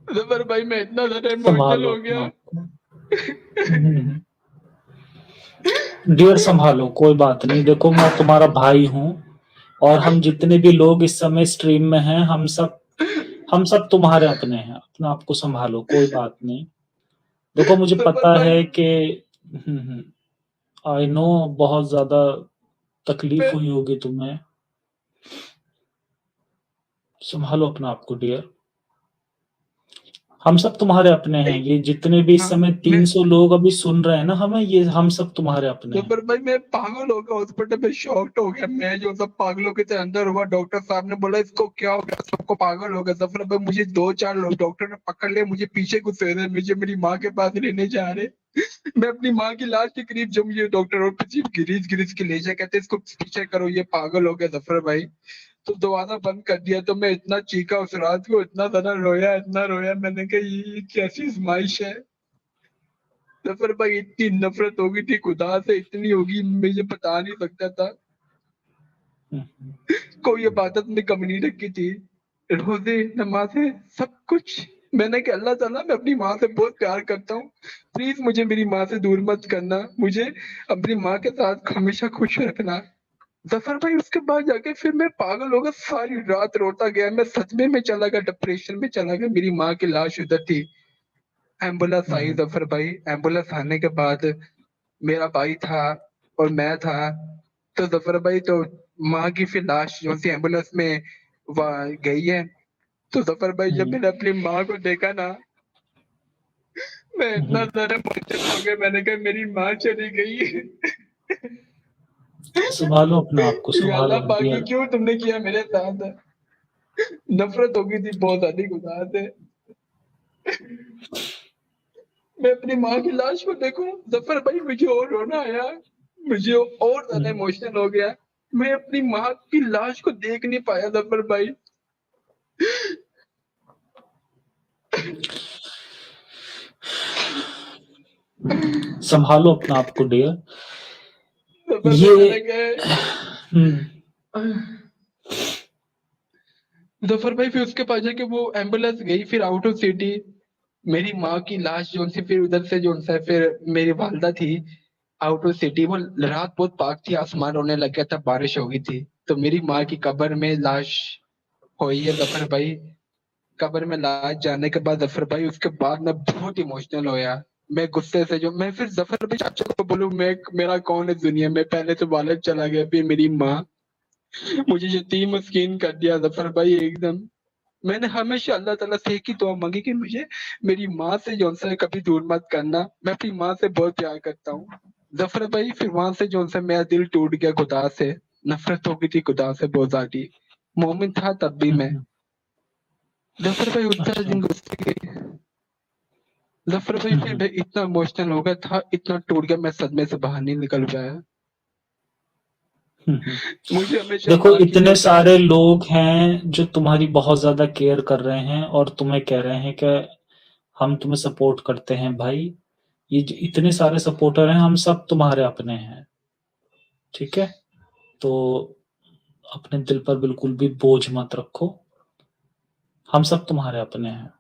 ज़फ़र भाई मैं इतना ज़्यादा इमोशनल सँभालो हो अपने गया। आप को। हुँ, हुँ, हुँ। डियर सँभालो, कोई बात नहीं। देखो मैं तुम्हारा भाई हूँ और हम जितने भी लोग इस समय स्ट्रीम में हैं, हम सब तुम्हारे अपने हैं। अपने आप को सँभालो, कोई बात नहीं। देखो मुझे ज़फ़र पता भाई है कि हुँ, हुँ। आई नो बहुत ज़्यादा तकलीफ़ मैं हुई होगी तुम्हें। सँभालो अपने आप को डियर। हम सब तुम्हारे अपने हैं। भाई ये जितने भी इस हाँ, समय मैं 300 लोग अभी सुन रहे हैं ना हमें, ये हम सब तुम्हारे अपने हैं। ज़फ़र भाई मैं पागल हो गया हॉस्पिटल में शॉक्ड हो गया। मैं जो सब पागलों के तरह अंदर हुआ, डॉक्टर साहब ने बोला इसको क्या हो गया? सबको पागल हो गया। ज़फ़र भाई मुझे 2-4 लोग डॉक्टर ने पकड़ लिया, मुझे पीछे घुसे रहे, मुझे मेरी माँ के पास लेने जा रहे। मैं अपनी माँ की लाश के करीब जब मुझे डॉक्टर और पीछे घिरीच-घिरीच के ले जाए, कहते इसको पीछे करो, ये पागल हो गया ज़फ़र भाई। तो दरवाज़ा बंद कर दिया तो मैं इतना चीखा उस रात को, इतना रोया मैंने कहा ये कैसी आज़माइश है। ज़फ़र भाई इतनी नफ़रत हो गई थी खुदा से, इतनी होगी मुझे बता नहीं सकता था। हुँ, हुँ। कोई इबादत में कमी नहीं रखी थी। रोज़े, नमाज़ें सब कुछ। मैंने कहा अल्लाह ताला मैं अपनी माँ से बहुत प्यार करता हूँ। प्लीज़ मुझे मेरी माँ से दूर मत करना। मुझे अपनी माँ के साथ हमेशा खुश रखना। ज़फ़र भाई उसके बाद जाके फिर मैं पागल हो गया, सारी रात रोता गया। मैं सदमे में चला गया, डिप्रेशन में चला गया। मेरी माँ की लाश उधर थी। एम्बुलेंस हुँ, आई हुँ। ज़फ़र भाई, एम्बुलेंस आने के बाद मेरा भाई था और मैं था। तो ज़फ़र भाई तो माँ की फिर लाश जो-सी एम्बुलेंस में वहाँ गई है। तो ज़फ़र भाई जब हुँ, मैंने अपनी माँ को देखा ना, मैं हुँ, इतना हुँ। ज़्यादा इमोशनल हो गया, मैंने कहा मेरी माँ चली गई। सँभालो अपने आप को, या अल्लाह सँभालो पाक ये डियर। क्यों तुमने किया मेरे साथ? नफ़रत हो गई थी बहुत ज़्यादा खुदा से। मैं अपनी माँ की लाश को देखूँ, ज़फ़र भाई मुझे और रोना आया, मुझे और ज़्यादा हुँ। इमोशनल हो गया। मैं अपनी माँ की लाश को देख नहीं पाया ज़फ़र भाई। सँभालो अपने आप को डियर। ज़फ़र भाई ये मैंने कहा हुँ, ज़फ़र भाई फिर उसके बाद जाके वो एम्बुलेंस गई फिर आउट ऑफ सिटी। मेरी माँ की लाश जो-सी फिर उधर से जो-सा फिर मेरी वालिदा थी आउट ऑफ सिटी, वो रात बहुत पाक थी, आसमान रोने लग गया था, बारिश हो गई थी। तो मेरी माँ की कब्र में लाश हुई है ज़फ़र भाई। कब्र में लाश जाने के बाद ज़फ़र भाई उसके बाद मैं बहुत इमोशनल होया। मैं गुस्से से जो मैं फिर ज़फ़र भाई चाचा को बोलूँ मैं मेरा कौन है दुनिया में? पहले तो वालिद चला गया, फिर मेरी माँ। मुझे यतीम मिस्कीन कर दिया ज़फ़र भाई एकदम। मैंने हमेशा अल्लाह ताला से एक ही दुआ माँगी कि मुझे मेरी माँ से जो-सा कभी दूर मत करना। मैं अपनी माँ से बहुत प्यार करता हूँ। ज़फ़र भाई फिर वहाँ से जो-सा मेरा दिल टूट गया खुदा से। नफ़रत हो गई थी खुदा से बहुत ज़्यादा। मोमिन था तब भी हुँ, मैं। हुँ। ज़फ़र भाई उस तरह अच्छा। दिन गुज़र गई। ज़फ़र भाई हुँ, फिर हुँ। मैं इतना इमोशनल हो गया था, इतना टूट गया मैं सदमे से बाहर नहीं निकल पाया। हुँ, हुँ। मुझे हमेशा देखो माँ की इतने जो-सा सारे लोग हैं जो तुम्हारी बहुत ज़्यादा केयर कर रहे हैं और तुम्हें कह रहे हैं कि हम तुम्हें सपोर्ट करते हैं भाई। ये ज इतने सारे सपोर्टर हैं, हम सब तुम्हारे अपने हैं, ठीक है? तो अपने दिल पर बिल्कुल भी बोझ मत रखो। हम सब तुम्हारे अपने हैं।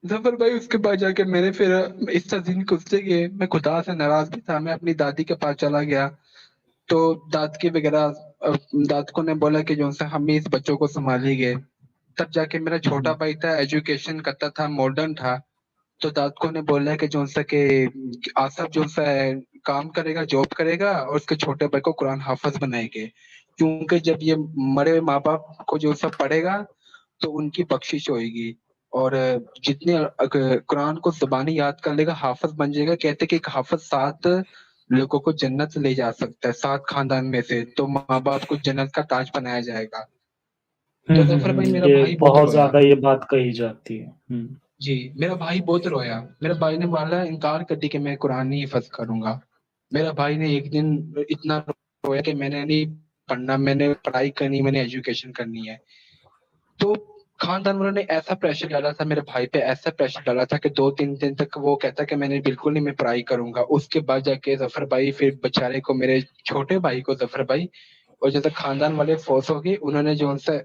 ज़फ़र भाई उसके बाद जाके मैंने फिर इस तरह दिन गुज़र गए। मैं खुदा से नाराज़ भी था, मैं अपनी दादी के पास चला गया। तो दादकी वगैरह दादकों ने बोला कि जो-सा हम ही इस बच्चों को सँभालेंगे। तब जाके मेरा हुँ, छोटा हुँ। भाई था, एजुकेशन करता था, मॉडर्न था। तो दादकों ने बोला कि जो-सा कि आसिफ जो-सा है काम करेगा, जॉब करेगा और उसके छोटे भाई को कुरान हाफ़िज़ बनाएँगे। क्योंकि जब ये मरे हुए माँ-बाप को जो-सा पढ़ेगा तो उनकी बख्शिश होएगी और जितने कुरान को ज़ुबानी याद कर लेगा, हाफ़िज़ बन जाएगा। कहते हैं कि एक हाफ़िज़ 7 लोगों को जन्नत ले जा सकता है 7 खानदान में से, तो माँ-बाप को जन्नत का ताज बनाया जाएगा। तो ज़फ़र भाई मेरा ये भाई बहुत बहुत रोया। ज़्यादा ये बात कही जाती है। जी, मेरा भाई बहुत रोया। मेरे भाई ने बोला इनकार कर दी कि मैं कुरान नहीं हिफ़्ज़ करूँगा। मेरा भाई ने एक दिन इतना रोया कि मैंने नहीं पढ़ना, मैंने पढ़ाई करनी, मैंने एजुकेशन करनी है। तो खानदान वालों ने ऐसा प्रेशर डाला था मेरे भाई पे, ऐसा प्रेशर डाला था कि 2-3 दिन तक वो कहता कि मैंने बिल्कुल नहीं, मैं पढ़ाई करूँगा। उसके बाद जाके ज़फ़र भाई फिर बेचारे को, मेरे छोटे भाई को ज़फ़र भाई, और जैसे खानदान वाले फोर्स हो गए, उन्होंने जो उनसे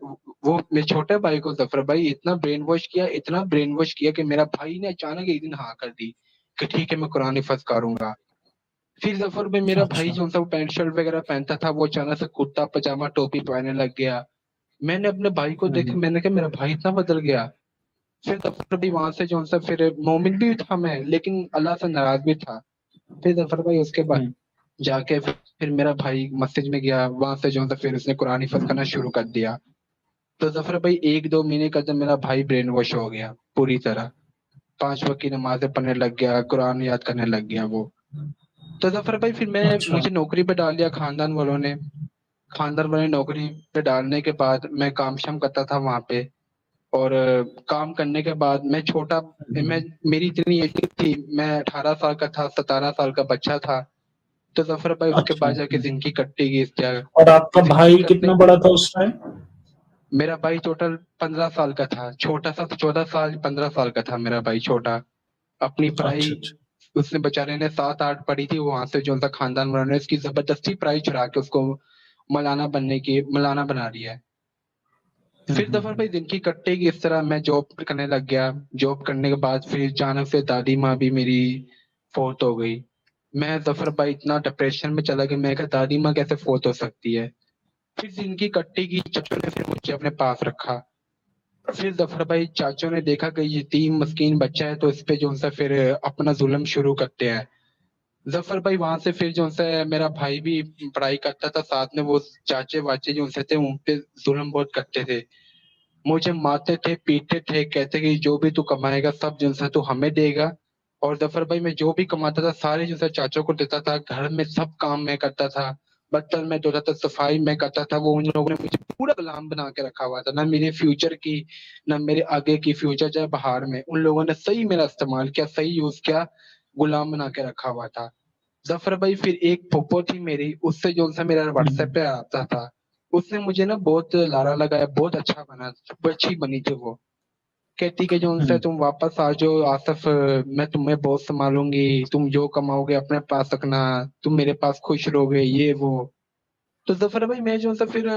वो मेरे छोटे भाई को ज़फ़र भाई इतना ब्रेन वॉश किया, इतना ब्रेन वॉश किया कि मेरा भाई ने अचानक एक दिन हाँ कर दी कि ठीक है मैं कुरान हिफ़्ज़ करूँगा। फिर ज़फ़र भाई मेरा भाई अच्छा। जो-सा वो पैंट शर्ट वगैरह पहनता था, वो अचानक से कुर्ता पजामा टोपी पहनने लग गया। मैंने अपने भाई को हुँ, देखा, हुँ। मैंने कहा मेरा भाई इतना बदल गया। फिर ज़फ़र भाई वहाँ से जो-सा फिर मोमिन भी था मैं, लेकिन अल्लाह से नाराज़ भी था। फिर ज़फ़र भाई उसके बाद हुँ। जाके फिर मेरा भाई मस्जिद में गया, वहाँ से जो-सा फिर उसने कुरान हिफ़्ज़ करना शुरू कर दिया। तो ज़फ़र भाई 1-2 महीने के अंदर मेरा भाई ब्रेन वॉश हो गया पूरी तरह। 5 वक़्त की नमाज़ें पढ़ने लग गया, कुरान याद करने लग गया वो। तो ज़फ़र भाई फिर अच्छा। मुझे नौकरी पे डाल दिया खानदान वालों ने। खानदान वाले नौकरी पे डालने के बाद मैं काम-शाम करता था वहाँ पे, और काम करने के बाद मैं हुँ, मेरी इतनी एज नहीं थी, मैं 18 साल का था, 17 साल का बच्चा था। तो ज़फ़र भाई उसके अच्छा। बाद जाके ज़िंदगी कटेगी इस जगह। और आपका ज़िंदगी भाई कटने कितना बड़ा था उस टाइम? मेरा भाई टोटल 15 साल का था, छोटा-सा 14 साल 15 साल का था मेरा भाई छोटा। अपनी पढ़ाई अच्छा, अच्छा। उसने बेचारे ने 7-8 पढ़ी थी, वहाँ से जो-सा खानदान वालों ने उसकी ज़बरदस्ती पढ़ाई चढ़ा के उसको मौलाना बना दिया है। हुँ, फिर हुँ, ज़फ़र भाई हुँ। ज़िंदगी कटेगी इस तरह, मैं जॉब करने लग गया। जॉब करने के बाद फिर अचानक से दादी माँ भी मेरी फ़ौत हो गई। मैं ज़फ़र भाई इतना डिप्रेशन में चला गया, मैंने कहा दादी माँ कैसे फ़ौत हो सकती है? फिर ज़िंदगी कटेगी, चाचा ने फिर मुझे अपने पास रखा। फिर ज़फ़र भाई चाचों ने देखा कि यतीम मस्कीन बच्चा है, तो इस पे जो-सा फिर अपना ज़ुल्म शुरू करते हैं। ज़फ़र भाई वहाँ से फिर जो-सा मेरा भाई भी पढ़ाई करता था, साथ में वो चाचे-वाचे जो-से थे उन पे ज़ुल्म बहुत करते थे। मुझे मारते थे, पीटते थे, कहते कि जो भी तू कमाएगा सब जो-सा तू हमें देगा, और ज़फ़र भाई मैं जो भी कमाता था सारे जो-सा चाचा को देता था, घर में सब काम मैं करता था, बर्तन मैं धोता था, सफाई मैं करता था, वो उन लोगों ने मुझे पूरा गुलाम बना के रखा हुआ था, ना मेरे फ्यूचर की, ना मेरे आगे की फ्यूचर चाहे बाहर में, उन लोगों ने सही मेरा इस्तेमाल किया, सही यूज़ किया, गुलाम बना के रखा हुआ था। ज़फ़र भाई फिर एक फूफो थी मेरी, उससे जो-सा मेरा हुँ, व्हाट्सएप हुँ। पे आता था। उसने मुझे ना बहुत लारा लगाया, बहुत अच्छा बना, वो अच्छी बनी थी वो। कहती कि जो-सा हुँ। तुम वापस आ जाओ आसिफ, मैं तुम्हें बहुत सँभालूँगी, तुम जो कमाओगे अपने पास रखना, तुम मेरे पास खुश रहोगे, ये वो। तो ज़फ़र भाई मैं जो-सा फिर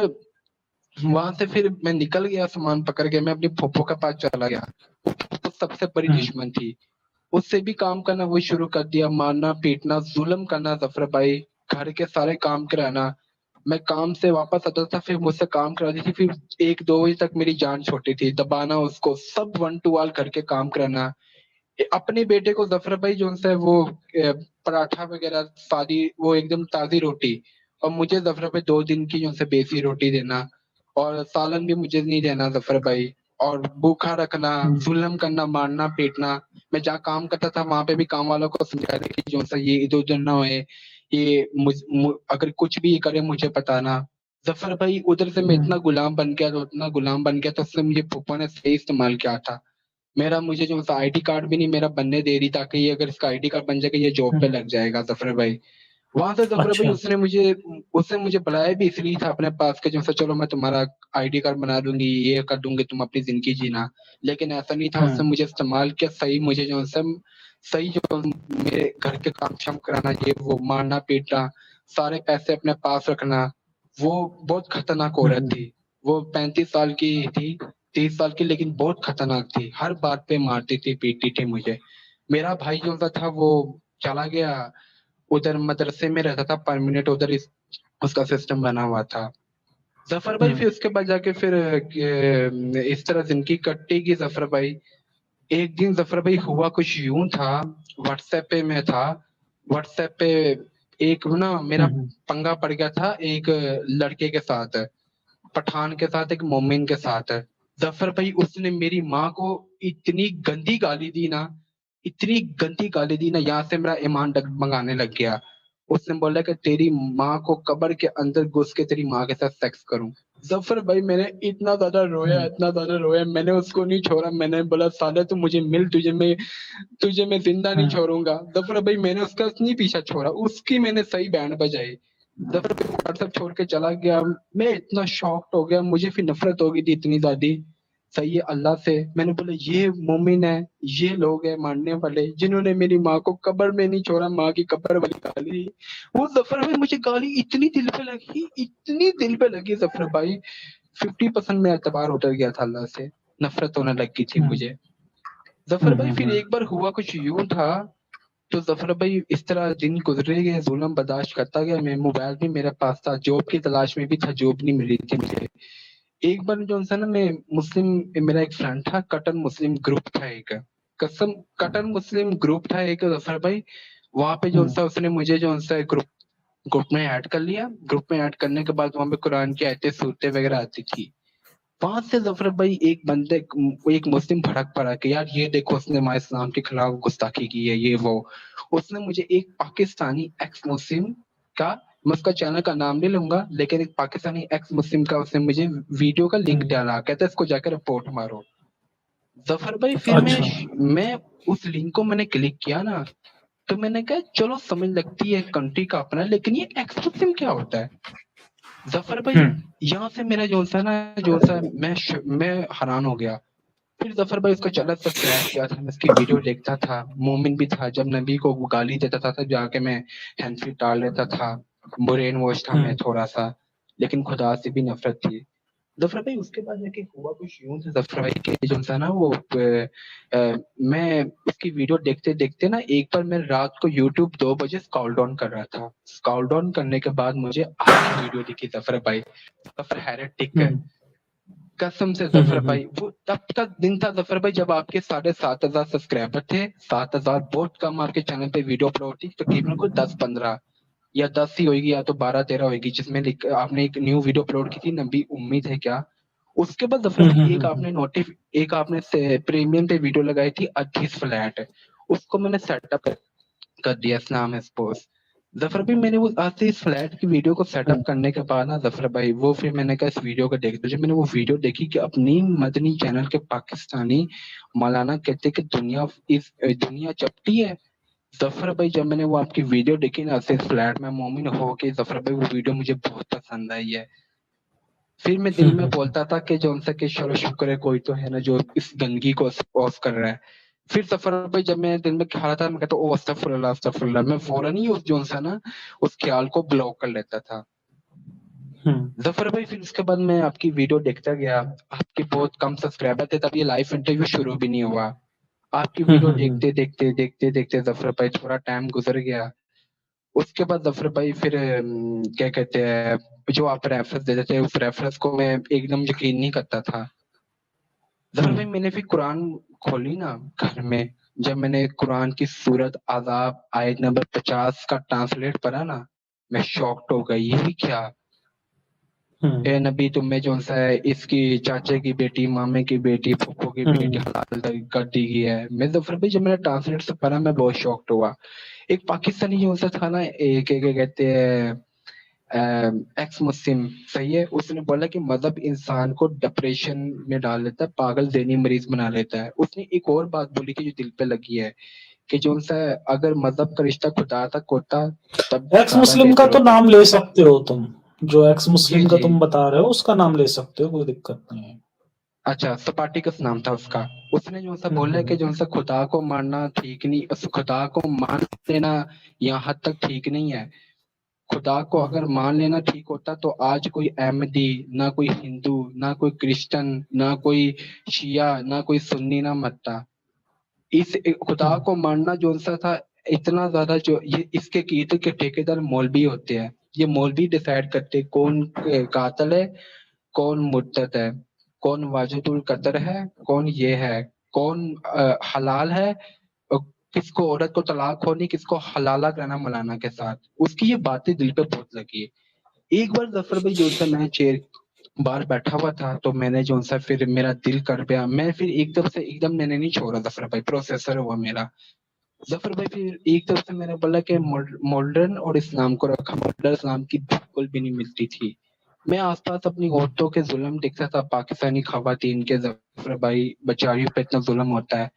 वहाँ से फिर मैं निकल गया सामान पकड़ के, मैं अपनी फूफो के पास चला गया। वो सबसे बड़ी हुँ। दुश्मन थी। उससे भी काम करना वही शुरू कर दिया, मारना-पीटना, ज़ुल्म करना ज़फ़र भाई, घर के सारे काम कराना। मैं काम से वापस आता था, फिर मुझसे काम कराती थी, फिर 1-2 बजे तक मेरी जान छोटी थी, दबाना उसको, सब वन टू ऑल करके काम कराना। अपने बेटे को ज़फ़र भाई जो-सा वो पराठा वग़ैरह सादी, वो एकदम ताज़ी रोटी, और मुझे ज़फ़र भाई 2 दिन की जो-सा बेसी रोटी देना, और सालन भी मुझे नहीं देना ज़फ़र भाई, और भूखा रखना, हुँ। ज़ुल्म करना, मारना-पीटना। मैं जहाँ काम करता था वहाँ पे भी काम वालों को समझाया था कि जो-सा ये इधर-उधर ना होए, ये अगर कुछ भी करे मुझे बताना। ज़फ़र भाई उधर से मैं हुँ। इतना गुलाम बन गया, तो इतना गुलाम बन गया, तो उससे मुझे फूफा ने सही इस्तेमाल किया था। मेरा मुझे जो-सा आईडी कार्ड भी नहीं मेरा बनने दे रही, ताकि ये अगर इसका आईडी कार्ड बन जाएगा ये जॉब पे हुँ। लग जाएगा ज़फ़र भाई। वहाँ से ज़फ़र भाई अच्छा। उसने मुझे बुलाया भी इसलिए था अपने पास कि जो-सा चलो मैं तुम्हारा आईडी कार्ड बना दूँगी, ये कर दूँगी, तुम अपनी ज़िंदगी जीना। लेकिन ऐसा नहीं था, उसने हुँ। मुझे इस्तेमाल किया सही, मुझे जो-सा सही जो मेरे घर के काम-शाम कराना, ये वो, मारना-पीटना, सारे पैसे अपने पास रखना, वो बहुत खतरनाक हुँ, औरत हुँ। थी। वो 35 साल की थी, 30 साल की, लेकिन बहुत खतरनाक थी। हर बात पे मारती थी, पीटती थी मुझे। मेरा भाई जो-सा था वो चला गया, उधर मदरसे में रहता था परमानेंट, उधर उसका सिस्टम बना हुआ था। ज़फ़र भाई हुँ। फिर उसके बाद जाके फिर इस तरह ज़िंदगी कटेगी ज़फ़र भाई। एक दिन ज़फ़र भाई हुआ कुछ यूँ था, व्हाट्सएप पे मैं था, व्हाट्सएप पे एक ना मेरा हुँ, हुँ। पंगा पड़ गया था एक लड़के के साथ, पठान के साथ, एक मोमिन के साथ। ज़फ़र भाई उसने मेरी माँ को इतनी गंदी गाली दी ना, इतनी गंदी गाली दी ना, यहाँ से मेरा ईमान डगमगाने लग गया। उसने बोला कि तेरी माँ को कब्र के अंदर घुस के तेरी माँ के साथ सेक्स करूं। जफर भाई मैंने इतना ज्यादा रोया, मैंने उसको नहीं छोड़ा। मैंने बोला साले तू मुझे मिल, तुझे मैं जिंदा नहीं छोड़ूंगा। जफर भाई मैंने उसका नहीं पीछा छोड़ा, उसकी मैंने सही बैंड बजाई। जफर भाई व्हाट्सएप छोड़ के चला गया। मैं इतना शॉक्ड हो गया, मुझे फिर नफरत हो गई थी इतनी ज्यादा, सही है अल्लाह से। मैंने बोला ये मोमिन है, ये लोग हैं मानने वाले जिन्होंने मेरी माँ को कब्र में नहीं छोड़ा, माँ की कब्र वाली गाली। वो जफर भाई मुझे गाली इतनी दिल पे लगी जफर भाई, 50% में एतबार उतर गया था अल्लाह से, नफरत होने लग गई थी मुझे। जफर भाई फिर एक बार हुआ कुछ यूं था, तो जफर भाई इस तरह दिन गुजरे गए, जुल्म बर्दाश्त करता गया। मैं मोबाइल भी मेरे पास था, जॉब की तलाश में भी था, जॉब नहीं मिली थी मुझे। एक बार जो है ना, मैं मुस्लिम, मेरा एक फ्रेंड था, कटन मुस्लिम ग्रुप था एक, कसम कटन मुस्लिम ग्रुप था एक जफर भाई। वहां पे जो सा उसने मुझे जो सा ग्रुप ग्रुप में ऐड कर लिया। ग्रुप में ऐड करने के बाद वहां पे कुरान की आयतें सूरतें वगैरह आती थी। वहां से जफर भाई एक मुस्लिम भड़क पड़ा कि यार ये देखो उसने माँ इस्लाम के खिलाफ गुस्ताखी की है, ये वो। उसने मुझे एक पाकिस्तानी एक्स मुस्लिम का, मैं उसका चैनल का नाम नहीं लूंगा, लेकिन एक पाकिस्तानी एक्स मुस्लिम का उसने मुझे वीडियो का लिंक डाला, कहता है इसको जाकर रिपोर्ट मारो। जफर भाई फिर अच्छा। मैं उस लिंक को मैंने क्लिक किया ना, तो मैंने कहा चलो समझ लगती है कंट्री का अपना, लेकिन ये एक्स मुस्लिम क्या होता है। जफर भाई यहाँ से मेरा जो सा मैं हैरान हो गया। फिर जफर भाई उसका चैनल सब्सक्राइब किया था, मैं उसकी वीडियो देखता था, मोमिन भी था, जब नबी को वो गाली देता था तब जाके मैं हैंडफ्री डाल लेता था। ब्रेन वॉश था मैं थोड़ा सा, लेकिन खुदा से भी नफरत थी। जफर भाई उसके बाद जाके हुआ कुछ यूं था जफर भाई के जो था ना वो मैं उसकी वीडियो देखते देखते ना, एक बार मैं रात को यूट्यूब 2 बजे स्क्रॉल डाउन कर रहा था। स्क्रॉल डाउन करने के बाद मुझे आपकी वीडियो दिखी जफर भाई, जफर हेरेटिक है, कसम से जफर भाई। वो तब तक दिन था जफर भाई जब आपके 7,500 सब्सक्राइबर थे, 7,000 बहुत कम आपके चैनल पे वीडियो अपलोड थी, तकरीबन कोई 10-15 या 10 ही होगी, या तो 12-13 होगी, जिसमें आपने एक न्यू वीडियो अपलोड की थी, नबी उम्मीद है क्या। उसके बाद जफर भाई एक आपने प्रीमियम पे वीडियो लगाई थी, अधीस फ्लैट, उसको मैंने सेटअप कर दिया, इस्लाम है स्पोर्ट्स। जफर भाई मैंने वो आज से इस फ्लैट की वीडियो को सेटअप करने के बाद ना जफर भाई, वो फिर मैंने कहा इस वीडियो को देख लो। जब मैंने वो वीडियो देखी कि अपनी मदनी चैनल के पाकिस्तानी मौलाना कहते कि दुनिया चपटी है। जफर भाई जब मैंने वो आपकी वीडियो देखी ना, से फ्लैट में मोमिन हो के, जफर भाई वो वीडियो मुझे बहुत पसंद आई है। फिर मैं दिल में बोलता था कि जो उनसे कि चलो शुक्र है कोई तो है ना जो इस गंदगी को ऑफ कर रहा है। फिर सफर पे जब मैं दिल में ख्याल आता मैं कहता ओ अस्तगफुरुल्लाह अस्तगफुरुल्लाह, मैं फौरन ही उस जो सा ना उस ख्याल को ब्लॉक कर लेता था। जफर भाई फिर उसके बाद मैं आपकी वीडियो देखता गया, आपके बहुत कम सब्सक्राइबर थे तब, ये लाइव इंटरव्यू शुरू भी नहीं हुआ। आपकी वीडियो देखते जफर भाई थोड़ा टाइम गुजर गया। उसके बाद जफर भाई फिर क्या कहते हैं, जो आप रेफरेंस देते थे उस रेफरेंस को मैं एकदम यकीन नहीं करता था। जफर भाई मैंने फिर कुरान खोली ना घर में, जब मैंने कुरान की सूरत आज़ाब आयत नंबर 50 का ट्रांसलेट पढ़ा ना, मैं शॉक्ड हो गई, ये भी क्या। ए नबी तुम्हें जो सा है इसकी चाचे की बेटी, मामे की बेटी, फूफो की बेटी हलाल कर दी गई है। मैं जफर भाई जब मैंने ट्रांसलेट से पढ़ा मैं बहुत शॉक्ड हुआ। एक पाकिस्तानी जो सा था ना, एक क्या कहते हैं एक्स मुस्लिम, सही है, उसने बोला कि मजहब इंसान को डिप्रेशन में डाल देता है, पागल ज़हनी मरीज बना लेता है। उसने एक और बात बोली कि जो दिल पे लगी है, कि जो सा अगर मजहब का रिश्ता खुदा तक होता तब एक्स ज्यादा मुस्लिम का बेहतर तो होता। नाम ले सकते हो तुम, जो एक्स जी मुस्लिम का जी। तुम बता रहे हो उसका नाम ले सकते हो, कोई दिक्कत नहीं है। अच्छा स्पार्टिकस नाम था उसका। उसने जो सा बोला कि जो सा खुदा को मानना ठीक नहीं, खुदा को मान लेना यहाँ हद तक ठीक नहीं है। खुदा को अगर मान लेना ठीक होता तो आज कोई अहमदी, ना कोई हिंदू, ना कोई क्रिश्चियन, ना कोई शिया, ना कोई सुन्नी ना मरता। इस खुदा को मानना जो सा था इतना ज्यादा, जो ये इसके कीर्त के ठेकेदार मौलवी होते हैं। ये मौलवी डिसाइड करते हैं कौन कातिल है, कौन मुर्तद है, कौन वाजिदुल कतर है, कौन ये है, कौन हलाल है, और किसको औरत को तलाक होनी, किसको हलाला करना मौलाना के साथ। उसकी ये बातें दिल पे बहुत लगी। एक बार जफर भाई जो सा मैं चेयर बाहर बैठा हुआ था, तो मैंने जो सा फिर मेरा दिल कर गया, मैं फिर एकदम से एकदम मैंने नहीं छोड़ा जफर भाई, प्रोसेसर हुआ मेरा। ज़फ़र भाई फिर एक तरफ से मैंने बोला कि मॉडर्न और इस्लाम को रखा, मॉडर्न इस्लाम की बिल्कुल भी नहीं मिलती थी। मैं आस-पास अपनी हुँ, औरतों के ज़ुल्म देखता था, पाकिस्तानी ख़वातीन के ज़फ़र भाई बेचारियों पे इतना ज़ुल्म होता है।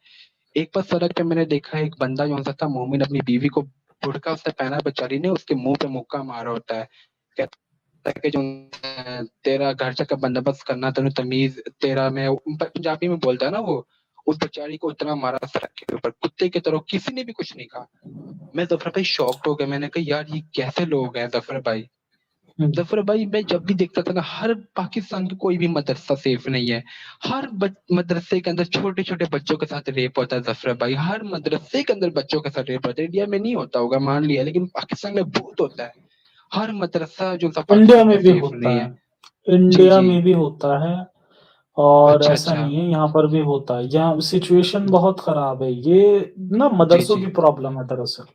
एक बार सड़क पे मैंने देखा एक बंदा जो था मोमिन अपनी बीवी को बुर्का उसने पहना बेचारी ने उसके मुँह पे मुक्का मारा होता है। कहता है कि जो तेरा घर का बंदोबस्त करना तेनू तमीज़ तेरा मैं पंजाबी में बोलता है ना वो, उस बेचारी को इतना मारा सड़क के ऊपर कुत्ते की तरह किसी ने भी कुछ नहीं कहा। मैं ज़फ़र भाई शॉक्ड हो गया मैंने कहा यार ये कैसे लोग हैं ज़फ़र भाई। हुँ, ज़फ़र भाई मैं जब भी देखता था ना हर पाकिस्तान की कोई भी मदरसा सेफ नहीं है। हर मदरसे के अंदर छोटे-छोटे बच्चों के साथ रेप होता है ज़फ़र भाई। हर मदरसे के अंदर बच्चों के साथ रेप होता है। इंडिया में नहीं होता होगा मान लिया लेकिन पाकिस्तान में बहुत होता है। हर मदरसा जो सा इंडिया पाकिस्तान का में भी सेफ होता नहीं है। है। जी, इंडिया जी। में भी होता है और अच्छा, ऐसा अच्छा। नहीं है, यहाँ पर भी होता है। यहाँ सिचुएशन बहुत खराब है। ये ना जी, मदरसों जी। की प्रॉब्लम है दरअसल।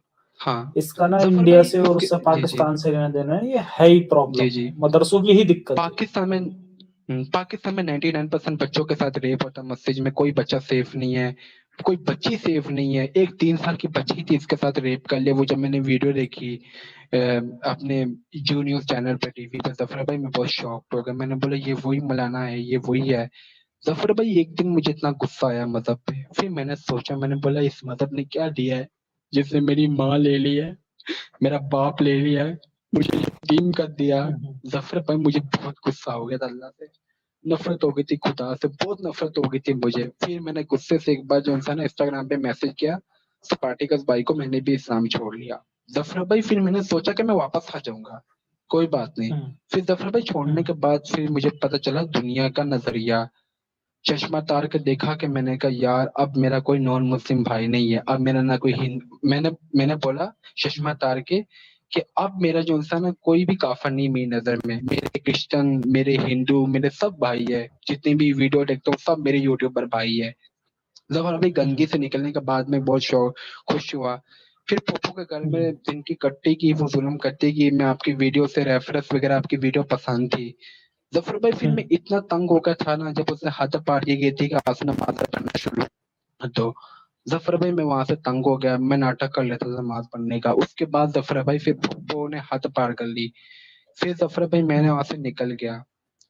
हाँ। इसका ना ज़फ़र इंडिया भाई से और इसके उससे जी, जी। पाकिस्तान से लेना-देना है, ये है ही जी, प्रॉब्लम। जी। मदरसों की ही दिक्कत है। पाकिस्तान में 99% बच्चों के साथ रेप होता है मस्जिद में, कोई बच्चा सेफ नहीं है, कोई बच्ची सेफ नहीं है। एक 3 साल की बच्ची थी इसके साथ रेप कर लिया। वो जब मैंने वीडियो देखी अपने जियो न्यूज़ चैनल पे टीवी पे ज़फ़र भाई मैं बहुत शॉक्ड हो गया। मैंने बोला ये वही मौलाना है, ये वही है। ज़फ़र भाई एक दिन मुझे इतना गुस्सा आया मज़हब पे, फिर मैंने सोचा मैंने बोला इस मज़हब ने क्या दिया है, जिसने मेरी माँ ले ली है, मेरा बाप ले लिया है, मुझे यतीम कर दिया। हुँ, हुँ। ज़फ़र भाई मुझे बहुत गुस्सा हो गया था अल्लाह से। नफ़रत हो गई थी खुदा से, बहुत नफ़रत हो गई थी मुझे। फिर मैंने गुस्से से एक बार जो है ना इंस्टाग्राम पे मैसेज किया, स्पार्टिकस भाई को मैंने भी इस्लाम छोड़ लिया। ज़फ़र भाई फिर मैंने सोचा कि मैं वापस आ जाऊँगा, कोई बात नहीं। हुँ, फिर ज़फ़र भाई छोड़ने हुँ, के बाद फिर मुझे पता चला दुनिया का नज़रिया। चश्मा उतार के देखा कि मैंने कहा यार अब मेरा कोई नॉन मुस्लिम भाई नहीं है। अब मेरा ना कोई मैंने मैंने बोला चश्मा हुँ, उतार के कि अब मेरा जो इंसान है कोई भी काफ़र नहीं मेरी नज़र में। मेरे क्रिश्चियन, मेरे हिंदू, मेरे सब भाई है। जितनी भी वीडियो देखता हूँ सब मेरे यूट्यूब पर भाई है। ज़फ़र अभी हुँ, गंदगी से निकलने के बाद मैं बहुत खुश हुआ। फिर पप्पू के घर हुँ, में दिन की कट्टी की, वो ज़ुल्म करती कि मैं आपकी वीडियो से रेफरेंस वगैरह आपकी वीडियो पसंद थी। ज़फ़र भाई फिर हुँ, मैं इतना तंग हो गया था ना जब उसने हद पार की गई थी कि आप नमाज़ पढ़ना शुरू तो ज़फ़र भाई मैं वहाँ से तंग हो गया, मैं नाटक कर लेता था नमाज़ पढ़ने का। उसके बाद ज़फ़र भाई फिर वो ने हद पार कर ली। फिर ज़फ़र भाई मैंने हुँ, वहाँ से निकल गया।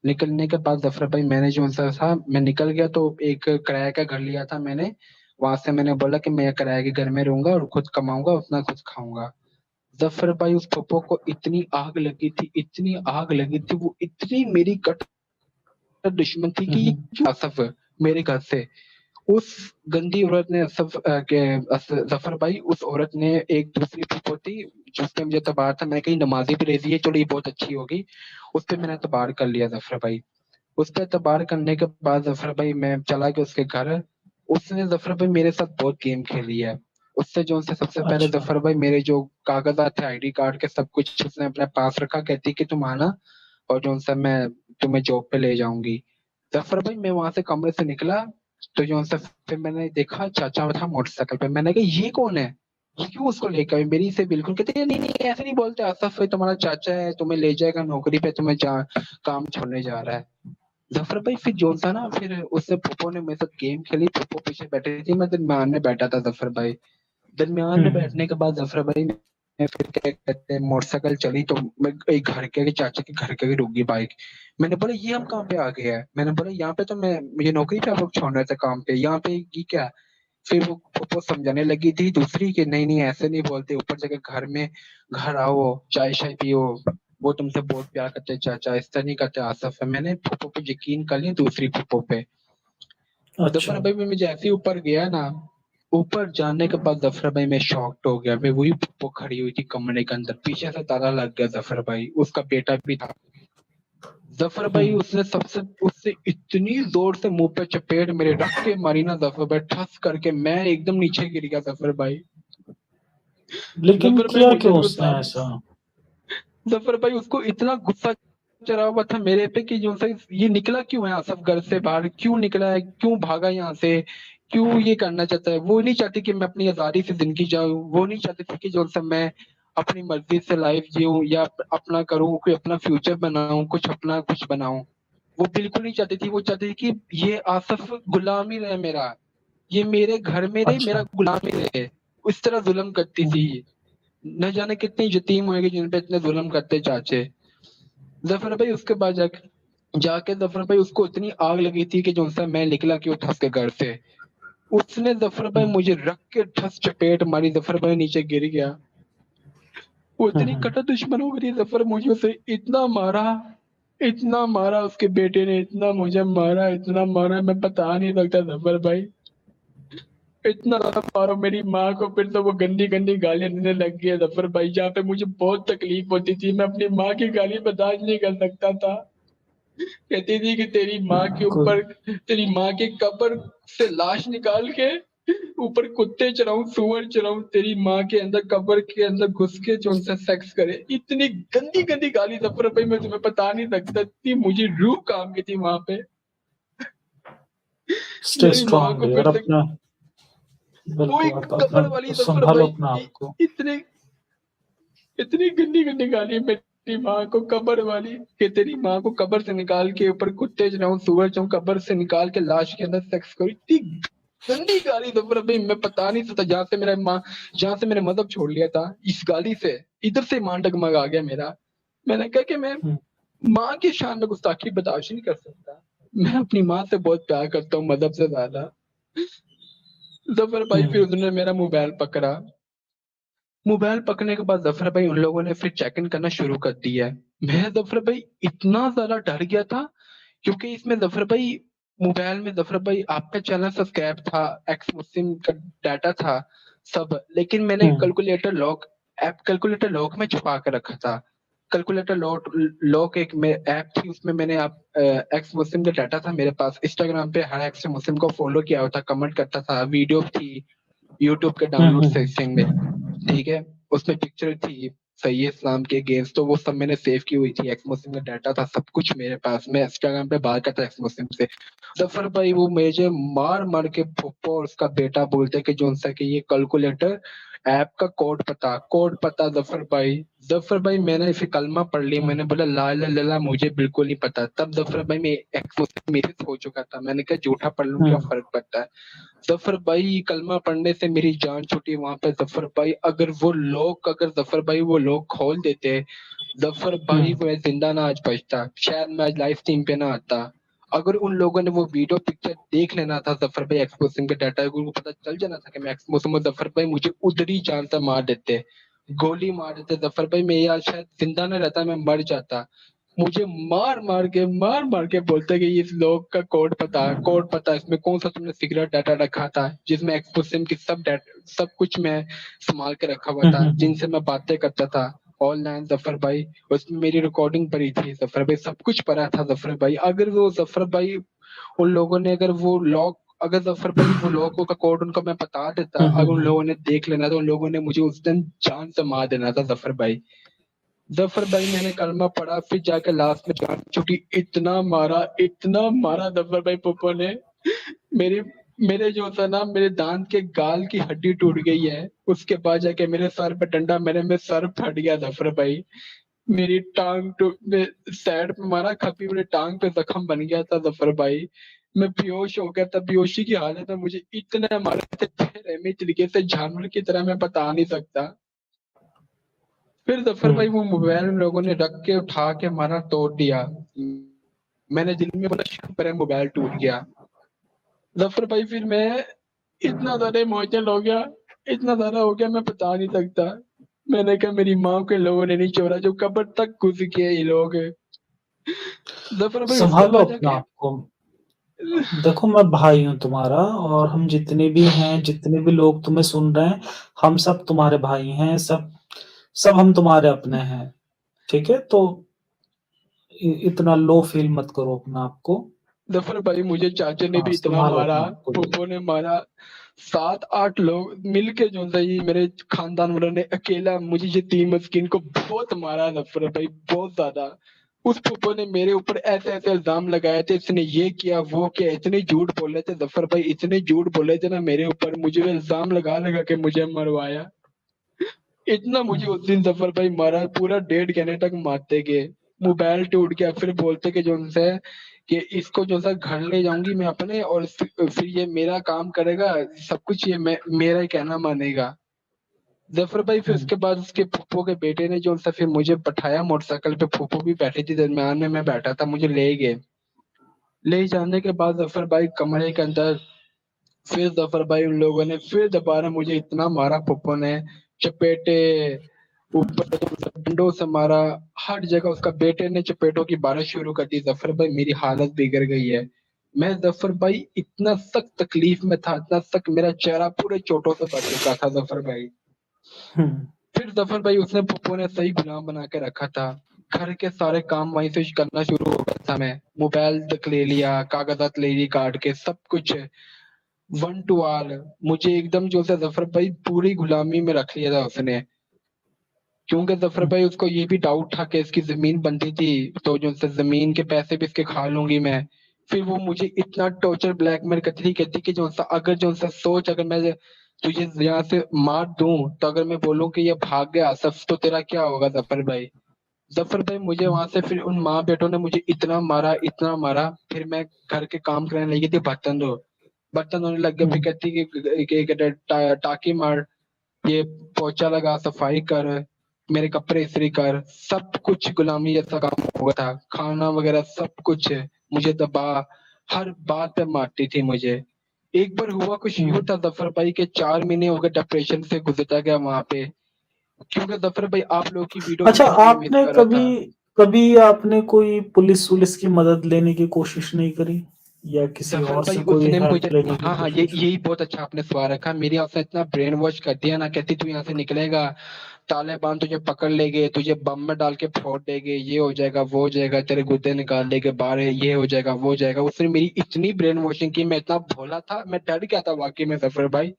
निकलने के बाद ज़फ़र भाई मैंने जो-सा था मैं निकल गया तो एक किराए का घर लिया था मैंने। वहाँ से मैंने बोला कि मैं किराए के घर में रहूँगा और खुद कमाऊँगा, उतना खुद खाऊँगा। ज़फ़र भाई उस पप्पो को इतनी आग लगी थी, वो इतनी मेरी दुश्मन थी हुँ, कि ये हुँ। क्यों असफ मेरे घर से उस गंदी औरत ने ज़फ़र भाई उस औरत ने एक दूसरी फूफो थी जिसने मुझे तबार था मैं कहीं नमाज़ी भी रहती है चलो ये बहुत अच्छी होगी। उस पे मैंने तबार कर लिया ज़फ़र भाई। उस पे एतबार करने के बाद ज़फ़र भाई मैं चला गया उसके घर। उसने ज़फ़र भाई मेरे साथ बहुत गेम खेली है। उससे जो उनसे सबसे पहले अच्छा। ज़फ़र भाई मेरे जो कागज़ात थे आईडी कार्ड के सब कुछ उसने अपने पास रखा कहती कि तुम आना और जो उनसे मैं तुम्हें जॉब पे ले जाऊँगी। ज़फ़र भाई मैं वहाँ से कमरे से निकला तो जो उनसे फिर मैंने देखा चाचा था मोटरसाइकिल पे। मैंने कहा ये कौन है? ये क्यों उसको लेके आए? मेरी से बिल्कुल कहते नहीं, नहीं ऐसे नहीं बोलते आसफ़ ये तुम्हारा चाचा है, तुम्हें ले जाएगा नौकरी पे तुम्हें जा काम छोड़ने जा रहा है। ज़फ़र भाई फिर जो था ना फिर उससे फूफो ने मेरे साथ गेम खेली, फूफो पीछे बैठी थी, मैं दरमियान में बैठा था ज़फ़र भाई। दरमियान हुँ, में हुँ, बैठने के बाद ज़फ़र भाई मैं फिर क्या कहते हैं मोटरसाइकिल चली तो मैं एक घर के चाचा के घर के आगे रुक गई बाइक। मैंने बोला ये हम कहाँ पे आ गए हैं? मैंने बोला यहाँ पे तो मैं मुझे नौकरी पे आप लोग छोड़ रहे थे काम पे, यहाँ पे ये क्या है? फिर वो फूफो समझाने लगी थी दूसरी कि नहीं, नहीं ऐसे नहीं बोलते, ऊपर जाके घर आओ, चाय-शाय पियो, वो तुमसे बहुत प्यार करते हैं चाचा, इस तरह नहीं करते आसफ़ है। मैंने फूफो पे यकीन कर लिया दूसरी फूफो पे। ज़फ़र अच्छा। भाई मैं जैसे ही ऊपर गया ना, ऊपर जाने के बाद ज़फ़र भाई मैं शॉक्ड हो गया। मैं वही फूफो खड़ी हुई थी कमरे के अंदर, पीछे से ताला लग गया ज़फ़र भाई, उसका बेटा भी था। ज़फ़र हुँ, भाई उससे इतनी ज़ोर से मुँह पे चपेट मेरे रख के मारी ना ज़फ़र भाई ठस करके मैं एकदम नीचे गिर गया ज़फ़र भाई। लेकिन ज़फ़र भाई किया मुझे क्यों भी वो उसने सारी ऐसा? ज़फ़र भाई उसको इतना गुस्सा चढ़ा हुआ था मेरे पे कि जो सा ये निकला क्यों है आसफ़ घर से बाहर? क्यों निकला है? क्यों भागा यहाँ से? क्यों ये करना चाहता है? वो नहीं चाहती कि मैं अपनी आज़ादी से ज़िंदगी जाऊँ, वो नहीं चाहती थी कि जो सा मैं अपनी मर्ज़ी से लाइफ़ जिऊँ या अपना करूँ, कोई अपना फ्यूचर बनाऊँ, कुछ बनाऊँ। वो बिल्कुल नहीं चाहती थी, वो चाहती थी कि ये आसफ़ गुलाम ही रहे मेरा। ये मेरे घर में रहे, मेरा अच्छा। गुलाम ही रहे। उस तरह जुल्म करती हुँ, थी। न जाने कितने यतीम होंगे जिन पे इतने जुल्म करते चाचे। जफर भाई उसके बाद जाके जफर भाई उसको इतनी आग लगी थी कि जो सा मैं निकला क्यों ठस के घर से, उसने जफर भाई हुँ, मुझे रख के ठस चपेट मारी, जफर भाई नीचे गिर गया। वो हुँ, इतनी हुँ। कट्टर दुश्मन हो गई जफर, मुझे उसे इतना मारा उसके बेटे ने, इतना मुझे मारा, इतना मारा, मैं बता नहीं सकता जफर भाई। इतना ज्यादा मारो मेरी माँ को, फिर तो वो गंदी गंदी गालियां देने लग गई है जफर भाई, जहाँ पे मुझे बहुत तकलीफ होती थी। मैं अपनी माँ की गाली बर्दाश्त नहीं कर सकता था। कहती थी कि तेरी माँ के कोई ऊपर, तेरी माँ के कब्र से लाश निकाल के ऊपर कुत्ते चलाऊं, सुअर चलाऊं, तेरी माँ के अंदर कब्र के अंदर घुस के जो उनसे सेक्स करे। इतनी गंदी गंदी गाली जफर भाई मैं तुम्हें बता नहीं सकता, इतनी मुझे रूह काम की थी वहां पे। स्टे मेरी माँ स्ट्रांग को फिर यार से अपना वो बिल्कुल एक आप अपना कब्र वाली जफर सँभालो भाई, अपने आप को। इतने इतनी गंदी गंदी गाली मेरी माँ को कब्र वाली, कि तेरी माँ को कब्र से निकाल के ऊपर कुत्ते चढ़ाऊं, सुअर चढ़ाऊं, कब्र से निकाल के लाश के अंदर सेक्स करूं। इतनी गंदी गाली तो फिर भाई मैं बता नहीं सकता। जहां से मैंने मजहब छोड़ लिया था, इस गाली से इधर से मान डगमग आ गया मेरा। मैंने कहा कि मैं हुँ, माँ की शान में गुस्ताखी बर्दाश्त नहीं कर सकता। मैं अपनी माँ से बहुत प्यार करता हूँ मदद से ज्यादा। जफर भाई फिर हुँ, उन्होंने मेरा मोबाइल पकड़ा। मोबाइल पकड़ने के बाद जफर भाई उन लोगों ने फिर चेक इन करना शुरू कर दिया है। मैं जफर भाई इतना ज्यादा डर गया था, क्योंकि इसमें जफर भाई मोबाइल में जफर भाई आपका चैनल सब्सक्राइब था, एक्स मुस्लिम का डाटा था सब, लेकिन मैंने हुँ, calculator lock, app calculator lock में छुपा कर रखा था। कैलकुलेटर लॉक लॉक एक ऐप थी, उसमें मैंने आप एक्स मुस्लिम का डाटा था मेरे पास, इंस्टाग्राम पे हर एक्स मुस्लिम को फॉलो किया हुआ था, कमेंट करता था, वीडियो थी यूट्यूब के हुँ, डाउनलोड हुँ, हुँ, सेक्शन में, ठीक है। उसमें पिक्चर थी सही इस्लाम के अगेंस्ट, तो वो सब मैंने सेव की हुई थी, एक्स मुस्लिम का डाटा था, सब कुछ मेरे पास। मैं इंस्टाग्राम पे बात करता एक्स मुस्लिम से। जफर भाई वो मुझे मार मार के फुप्पो और उसका बेटा बोलते कि जो सा कि ये कैलकुलेटर ऐप का कोड पता जफर भाई मैंने फिर कलमा पढ़ लिया, हुँ, मैंने बोला ला इलाहा इल्लल्लाह, मुझे बिल्कुल नहीं पता। तब जफर भाई मैं एक्स मुस्लिम मेरे हो चुका था, मैंने कहा झूठा पढ़ लूं क्या हुँ, फर्क पड़ता है। जफर भाई कलमा पढ़ने से मेरी जान छूटी वहां पे जफर भाई। अगर जफर भाई वो लोग खोल देते, जफर भाई हुँ, वो जिंदा ना आज बचता, शायद मैं आज लाइव स्ट्रीम पे ना आता। अगर उन लोगों ने वो वीडियो पिक्चर देख लेना था जफर भाई, एक्सपोजिंग के डाटा को उनको पता चल जाना था कि मैं एक्सपोजिंग हूं, जफर भाई मुझे उधर ही जान से मार देते, गोली मार देते जफर भाई। मैं यार शायद जिंदा ना रहता, मैं मर जाता। मुझे मार मार के बोलते कि इस लोग का कोड पता, इसमें कौन सा तुमने सीक्रेट डाटा रखा था, जिसमें एक्सपोजिंग की सब कुछ मैं संभाल के रखा हुआ हुँ, था, हुँ, हुँ, जिनसे मैं बातें करता था ऑनलाइन जफर भाई। उसमें मेरी रिकॉर्डिंग पड़ी थी जफर भाई, सब कुछ पड़ा था जफर भाई। अगर वो जफर भाई उन लोगों ने अगर जफर भाई वो लोगों का कोड उनको मैं बता देता, हुँ, अगर हुँ, उन हुँ, लोगों ने देख लेना, तो उन लोगों ने मुझे उस दिन जान से मार देना था जफर भाई। जफर भाई मैंने कलमा पढ़ा, फिर जाकर लास्ट में जान छुटी। इतना मारा जफर भाई पप्पो ने। मेरे मेरे जो था ना, मेरे दांत के गाल की हड्डी टूट गई है। उसके बाद जाके मेरे सर पे डंडा, मेरे सर फट गया जफर भाई। मेरी टांग साइड पे मारा, खपी मेरे टांग पे जख्म बन गया था जफर भाई। मैं बेहोश हो गया था, बेहोशी की हालत में मुझे इतना मारा था बेरहमी तरीके से, जानवर की तरह, मैं बता नहीं सकता। फिर जफर हुँ, भाई वो मोबाइल उन लोगों ने रख के उठा के मारा, तोड़ दिया। मैंने दिल में बोला शुक्र है मोबाइल टूट गया। जफर भाई फिर मैं इतना ज्यादा इमोशनल हो गया, इतना ज्यादा हो गया, मैं बता नहीं सकता। मैंने कहा मेरी माँ के लोगों ने नहीं छोड़ा, जो कब्र तक घुस गए ये लोग। जफर भाई उसके सँभालो बाद अपने जाके आप को। देखो मैं भाई हूँ तुम्हारा और हम जितने भी हैं, जितने भी लोग तुम्हें सुन रहे हैं, हम सब तुम्हारे भाई हैं, सब सब हम तुम्हारे अपने हैं, ठीक है? तो इतना लो फ़ील मत करो अपने आप को। जफर भाई मुझे चाचा ने हाँ, भी इतना सँभालो मारा, अपने आप को फूफो ने मारा, 7-8 लोग मिलके जो सही मेरे खानदान वालों ने अकेला मुझे यतीम मिस्कीन को बहुत मारा जफर भाई, बहुत ज्यादा। उस फूफो ने मेरे ऊपर ऐसे ऐसे इल्जाम लगाए थे, इसने ये किया वो किया, इतने झूठ बोले थे जफर भाई, इतने झूठ बोले थे ना मेरे ऊपर, मुझे वो इल्जाम लगा लगा के मुझे मरवाया। इतना मुझे हुँ, उस दिन जफर भाई मारा, पूरा 1.5 घंटे तक मारते गए। मोबाइल टूट गया, फिर बोलते कि जो उनसे कि इसको जो सा घर ले जाऊंगी मैं अपने, और फिर ये मेरा काम करेगा, सब कुछ ये मेरा ही कहना मानेगा। ज़फ़र भाई फिर हुँ, उसके बाद उसके फूफो के बेटे ने जो-सा फिर मुझे बैठाया मोटरसाइकिल पे, फूफो भी बैठी थी दरमियान में, मैं बैठा था, मुझे ले गए। ले जाने के बाद ज़फ़र भाई कमरे के अंदर फिर ज़फ़र भाई उन लोगों ने फिर दोबारा मुझे इतना मारा फूफो ने, चपेटे, ऊपर से डंडों से मारा, हर जगह उसका बेटे ने चपेटों की बारिश शुरू कर दी। ज़फ़र भाई मेरी हालत बिगड़ गई है। मैं ज़फ़र भाई इतना सख्त तकलीफ़ में था, इतना सख्त मेरा चेहरा पूरे चोटों से भर चुका था ज़फ़र भाई। हुँ, फिर ज़फ़र भाई उसने फूफो ने सही गुलाम बना के रखा था। घर के सारे काम वहीं से करना शुरू हो गया था मैं। मोबाइल तक ले लिया, कागज़ात ले ली काट के, सब कुछ वन टू ऑल मुझे एकदम जो है ज़फ़र भाई पूरी गुलामी में रख लिया था उसने। क्योंकि ज़फ़र हुँ। भाई उसको ये भी डाउट था कि इसकी ज़मीन बनती थी, तो जो है ज़मीन के पैसे भी इसके खा लूँगी मैं। फिर वो मुझे इतना टॉर्चर ब्लैकमेल करती थी, कहती कि जो सा अगर जो सा सोच अगर मैं तुझे यहाँ से मार दूँ, तो अगर मैं बोलूँ कि ये भाग गया सच तो तेरा क्या होगा ज़फ़र भाई? ज़फ़र भाई मुझे हुँ, वहाँ से फिर उन माँ-बेटों ने मुझे इतना मारा, फिर मैं घर के काम करने लगी थी बर्तन धो। बर्तन धोने लग गया, हुँ, फिर कहती कि टाँकी मार, ये पोछा लगा, सफाई कर, मेरे कपड़े इस्त्री कर, सब कुछ गुलामी जैसा काम हो गया था। खाना वगैरह सब कुछ मुझे दबा, हर बात पे मारती थी मुझे। एक बार हुआ कुछ यूँ हुँ। था ज़फ़र भाई के 4 महीने हो गए डिप्रेशन से गुज़रता गया वहाँ पे। क्योंकि ज़फ़र भाई आप लोगों की वीडियो अच्छा, बहुत मैं मिस आपने कर रहा कभी था। कभी आपने कोई पुलिस-वुलिस की मदद लेने की कोशिश नहीं करी? या किसी ज़फ़र और भाई से कोई उसने मुझे हेल्प लेने की हाँ, हाँ, ये कोशिश? यही बहुत अच्छा आपने सवाल रखा। मेरी उसने इतना ब्रेन वॉश कर दिया ना, कहती तू यहाँ से निकलेगा, तालिबान तुझे पकड़ लेंगे, तुझे बम में डाल के फोड़ देंगे, ये हो जाएगा, वो हो जाएगा, तेरे गुर्दे निकाल देंगे बाहर, ये हो जाएगा, वो हो जाएगा। उसने मेरी इतनी ब्रेन वॉशिंग की, मैं इतना भोला था, मैं डर गया था वाक़ई में ज़फ़र भाई।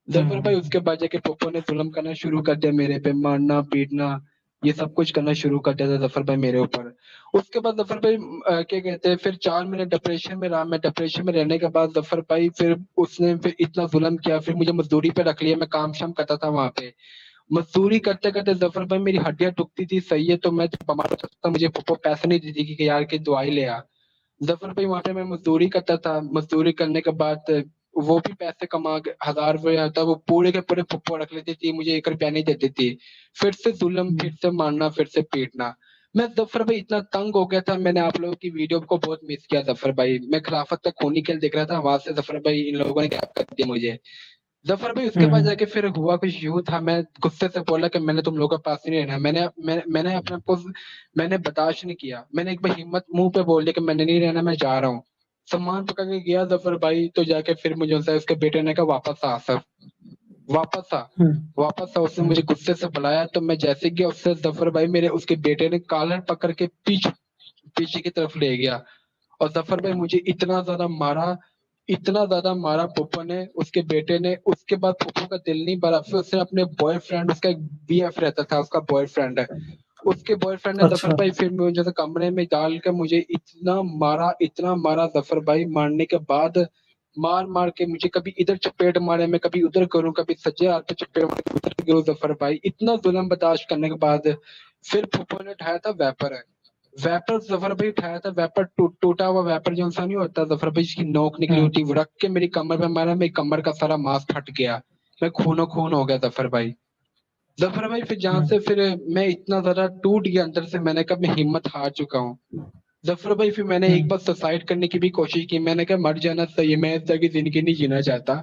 हुँ, ज़फ़र भाई हुँ, उसके बाद जाके पप्पू ने ज़ुल्म करना शुरू कर दिया मेरे पे, मारना, पीटना, ये सब कुछ करना शुरू कर दिया था ज़फ़र भाई मेरे ऊपर। उसके बाद ज़फ़र भाई क्या कहते हैं फिर 4 महीने डिप्रेशन में रहा मैं, डिप्रेशन में रहने के बाद ज़फ़र भाई फिर उसने फिर इतना ज़ुल्म किया, फिर मुझे मज़दूरी पे रख लिया, मैं काम-शाम करता था वहाँ पे। मज़दूरी करते-करते ज़फ़र भाई मेरी हड्डियाँ टूटती थी, सही है, तो मैं जब बीमार होता था मुझे पप्पू पैसे नहीं देती थी कि यार कि दवाई ले आ। ज़फ़र भाई वहाँ पे मैं मज़दूरी करता था, मज़दूरी करने के बाद वो भी पैसे कमा के 1000 रुपए आता वो पूरे के पूरे फुप्पो रख लेती थी, मुझे 1 रुपया नहीं देती थी। फिर से ज़ुल्म, हुँ, फिर से मारना, फिर से पीटना। मैं ज़फ़र भाई इतना तंग हो गया था, मैंने आप लोगों की वीडियो को बहुत मिस किया ज़फ़र भाई। मैं खिलाफत का खूनी खेल देख रहा था, वहाँ से ज़फ़र भाई इन लोगों ने गायब कर दिया मुझे। ज़फ़र भाई उसके हुँ, बाद हुँ, जाके फिर हुआ कुछ यूँ था, मैं गुस्से से बोला कि मैंने तुम लोगों के पास नहीं रहना। मैंने अपने आप को मैंने बर्दाश्त नहीं किया। मैंने एक बार हिम्मत मुँह पे बोल दिया कि मैंने नहीं रहना, मैं जा रहा हूँ। सामान पकड़ के गया ज़फ़र भाई, तो जाके फिर मुझे उससे उसके बेटे ने कहा वापस आ सब, वापस आ। हुँ, वापस आ, उसने हुँ, मुझे गुस्से से बुलाया, तो मैं जैसे गया उससे ज़फ़र भाई मेरे उसके बेटे ने कॉलर पकड़ के पीछे पीछे की तरफ ले गया। और ज़फ़र भाई मुझे इतना ज़्यादा मारा फूफो ने, उसके बेटे ने, उसके बाद फूफो का दिल नहीं भरा, फिर उसने अपने बॉयफ्रेंड उसका एक बीएफ रहता था, उसका बॉयफ्रेंड है, उसके बॉयफ्रेंड ने ज़फ़र अच्छा। भाई फिर मुझे कमरे में डाल के मुझे इतना मारा ज़फ़र भाई मारने के बाद, मार-मार के मुझे कभी इधर चपेट मारे, मैं कभी उधर करूँ, कभी सज्जे हाथ पे चपेट मारे, कभी उधर गिरूँ ज़फ़र भाई। इतना ज़ुल्म बर्दाश्त करने के बाद फिर फूफो ने उठाया था वेपर। वैपर ज़फ़र भाई उठाया था, वैपर टूटा हुआ वैपर जौन-सा नहीं होता ज़फ़र भाई जिसकी नोक निकली हुँ, होती है, वो रख के मेरी कमर पे मारा, मेरी कमर का सारा मांस फट गया। मैं खूनो-खून हो गया ज़फ़र भाई। ज़फ़र भाई फिर जहाँ हुँ, से फिर मैं इतना ज़्यादा टूट गया अंदर से, मैंने कहा मैं हिम्मत हार चुका हूँ। ज़फ़र भाई फिर मैंने हुँ, एक बार सुसाइड करने की भी कोशिश की, मैंने कहा मर जाना सही है, मैं इस तरह की ज़िंदगी नहीं जीना चाहता।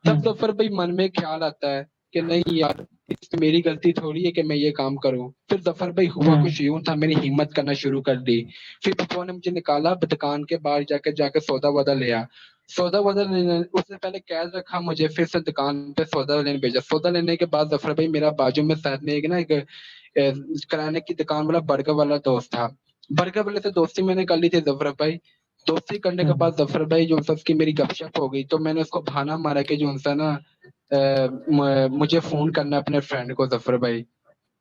हुँ, तब ज़फ़र भाई मन में ख़्याल आता है कि नहीं यार, इसमें मेरी गलती थोड़ी है कि मैं ये काम करूँ। फिर ज़फ़र भाई हुआ हुँ, कुछ यूँ था, मैंने हिम्मत करना शुरू कर दी। फिर पापा ने मुझे निकाला दुकान के बाहर जाके सौदा-वौदा ले आ। सौदा-वौदा लेने उसने पहले कैद रखा मुझे, फिर से दुकान पे सौदा लेने भेजा। सौदा लेने के बाद ज़फ़र भाई मेरा बाजू में साथ में एक किराने की दुकान वाला बर्गर वाला दोस्त था। बर्गर वाले से दोस्ती मैंने कर ली थी ज़फ़र भाई। दोस्ती करने के हुँ, बाद ज़फ़र भाई जो-सा उसकी मेरी गपशप हो गई, तो मैंने उसको बहाना मारा कि जो-सा ना मुझे फ़ोन करना है अपने फ्रेंड को ज़फ़र भाई।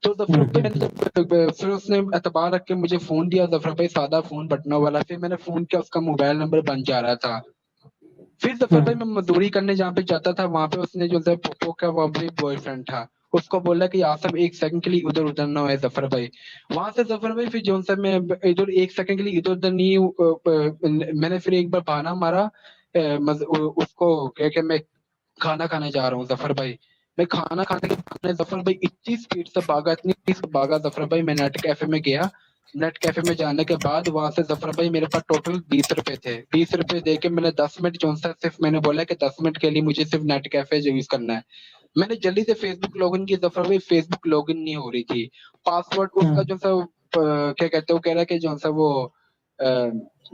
तो हुँ, ज़फ़र भाई हुँ, मैंने हुँ, जब फिर उसने एतबार रख के मुझे फ़ोन दिया ज़फ़र भाई, सादा फ़ोन बटनों वाला, फिर मैंने फ़ोन किया, उसका मोबाइल नंबर बन जा रहा था। फिर ज़फ़र हुँ, भाई मैं मज़दूरी करने जहाँ पे जाता था, वहाँ पे उसने जो है पप्पू का वो भी बॉयफ्रेंड था। उसको बोला कि आसिम 1 सेकंड के लिए इधर-उधर ना होए ज़फ़र भाई। वहाँ से ज़फ़र भाई फिर जो-सा मैं इधर 1 सेकंड के लिए इधर-उधर नहीं हूँ मैंने फिर एक बार बहाना मारा, उसको कह के मैं खाना खाने जा रहा हूँ ज़फ़र भाई। मैं खाना खाने के बाद ज़फ़र भाई इतनी स्पीड से भागा, इतनी स्पीड से भागा ज़फ़र भाई, मैं नेट कैफ़े में गया। नेट कैफ़े में जाने के बाद वहाँ से ज़फ़र भाई मेरे पास टोटल ₹20 थे। ₹20 दे के मैंने 10 मिनट जो-सा सिर्फ़ मैंने बोला कि 10 मिनट के लिए मुझे सिर्फ़ नेट कैफ़े यूज़ करना है। मैंने जल्दी से फ़ेसबुक लॉगिन की, ज़फ़र भाई फ़ेसबुक लॉगिन नहीं हो रही थी। पासवर्ड उसका हुँ, जो-सा क्या कहते हैं, वो कह रहा है कि जो-सा वो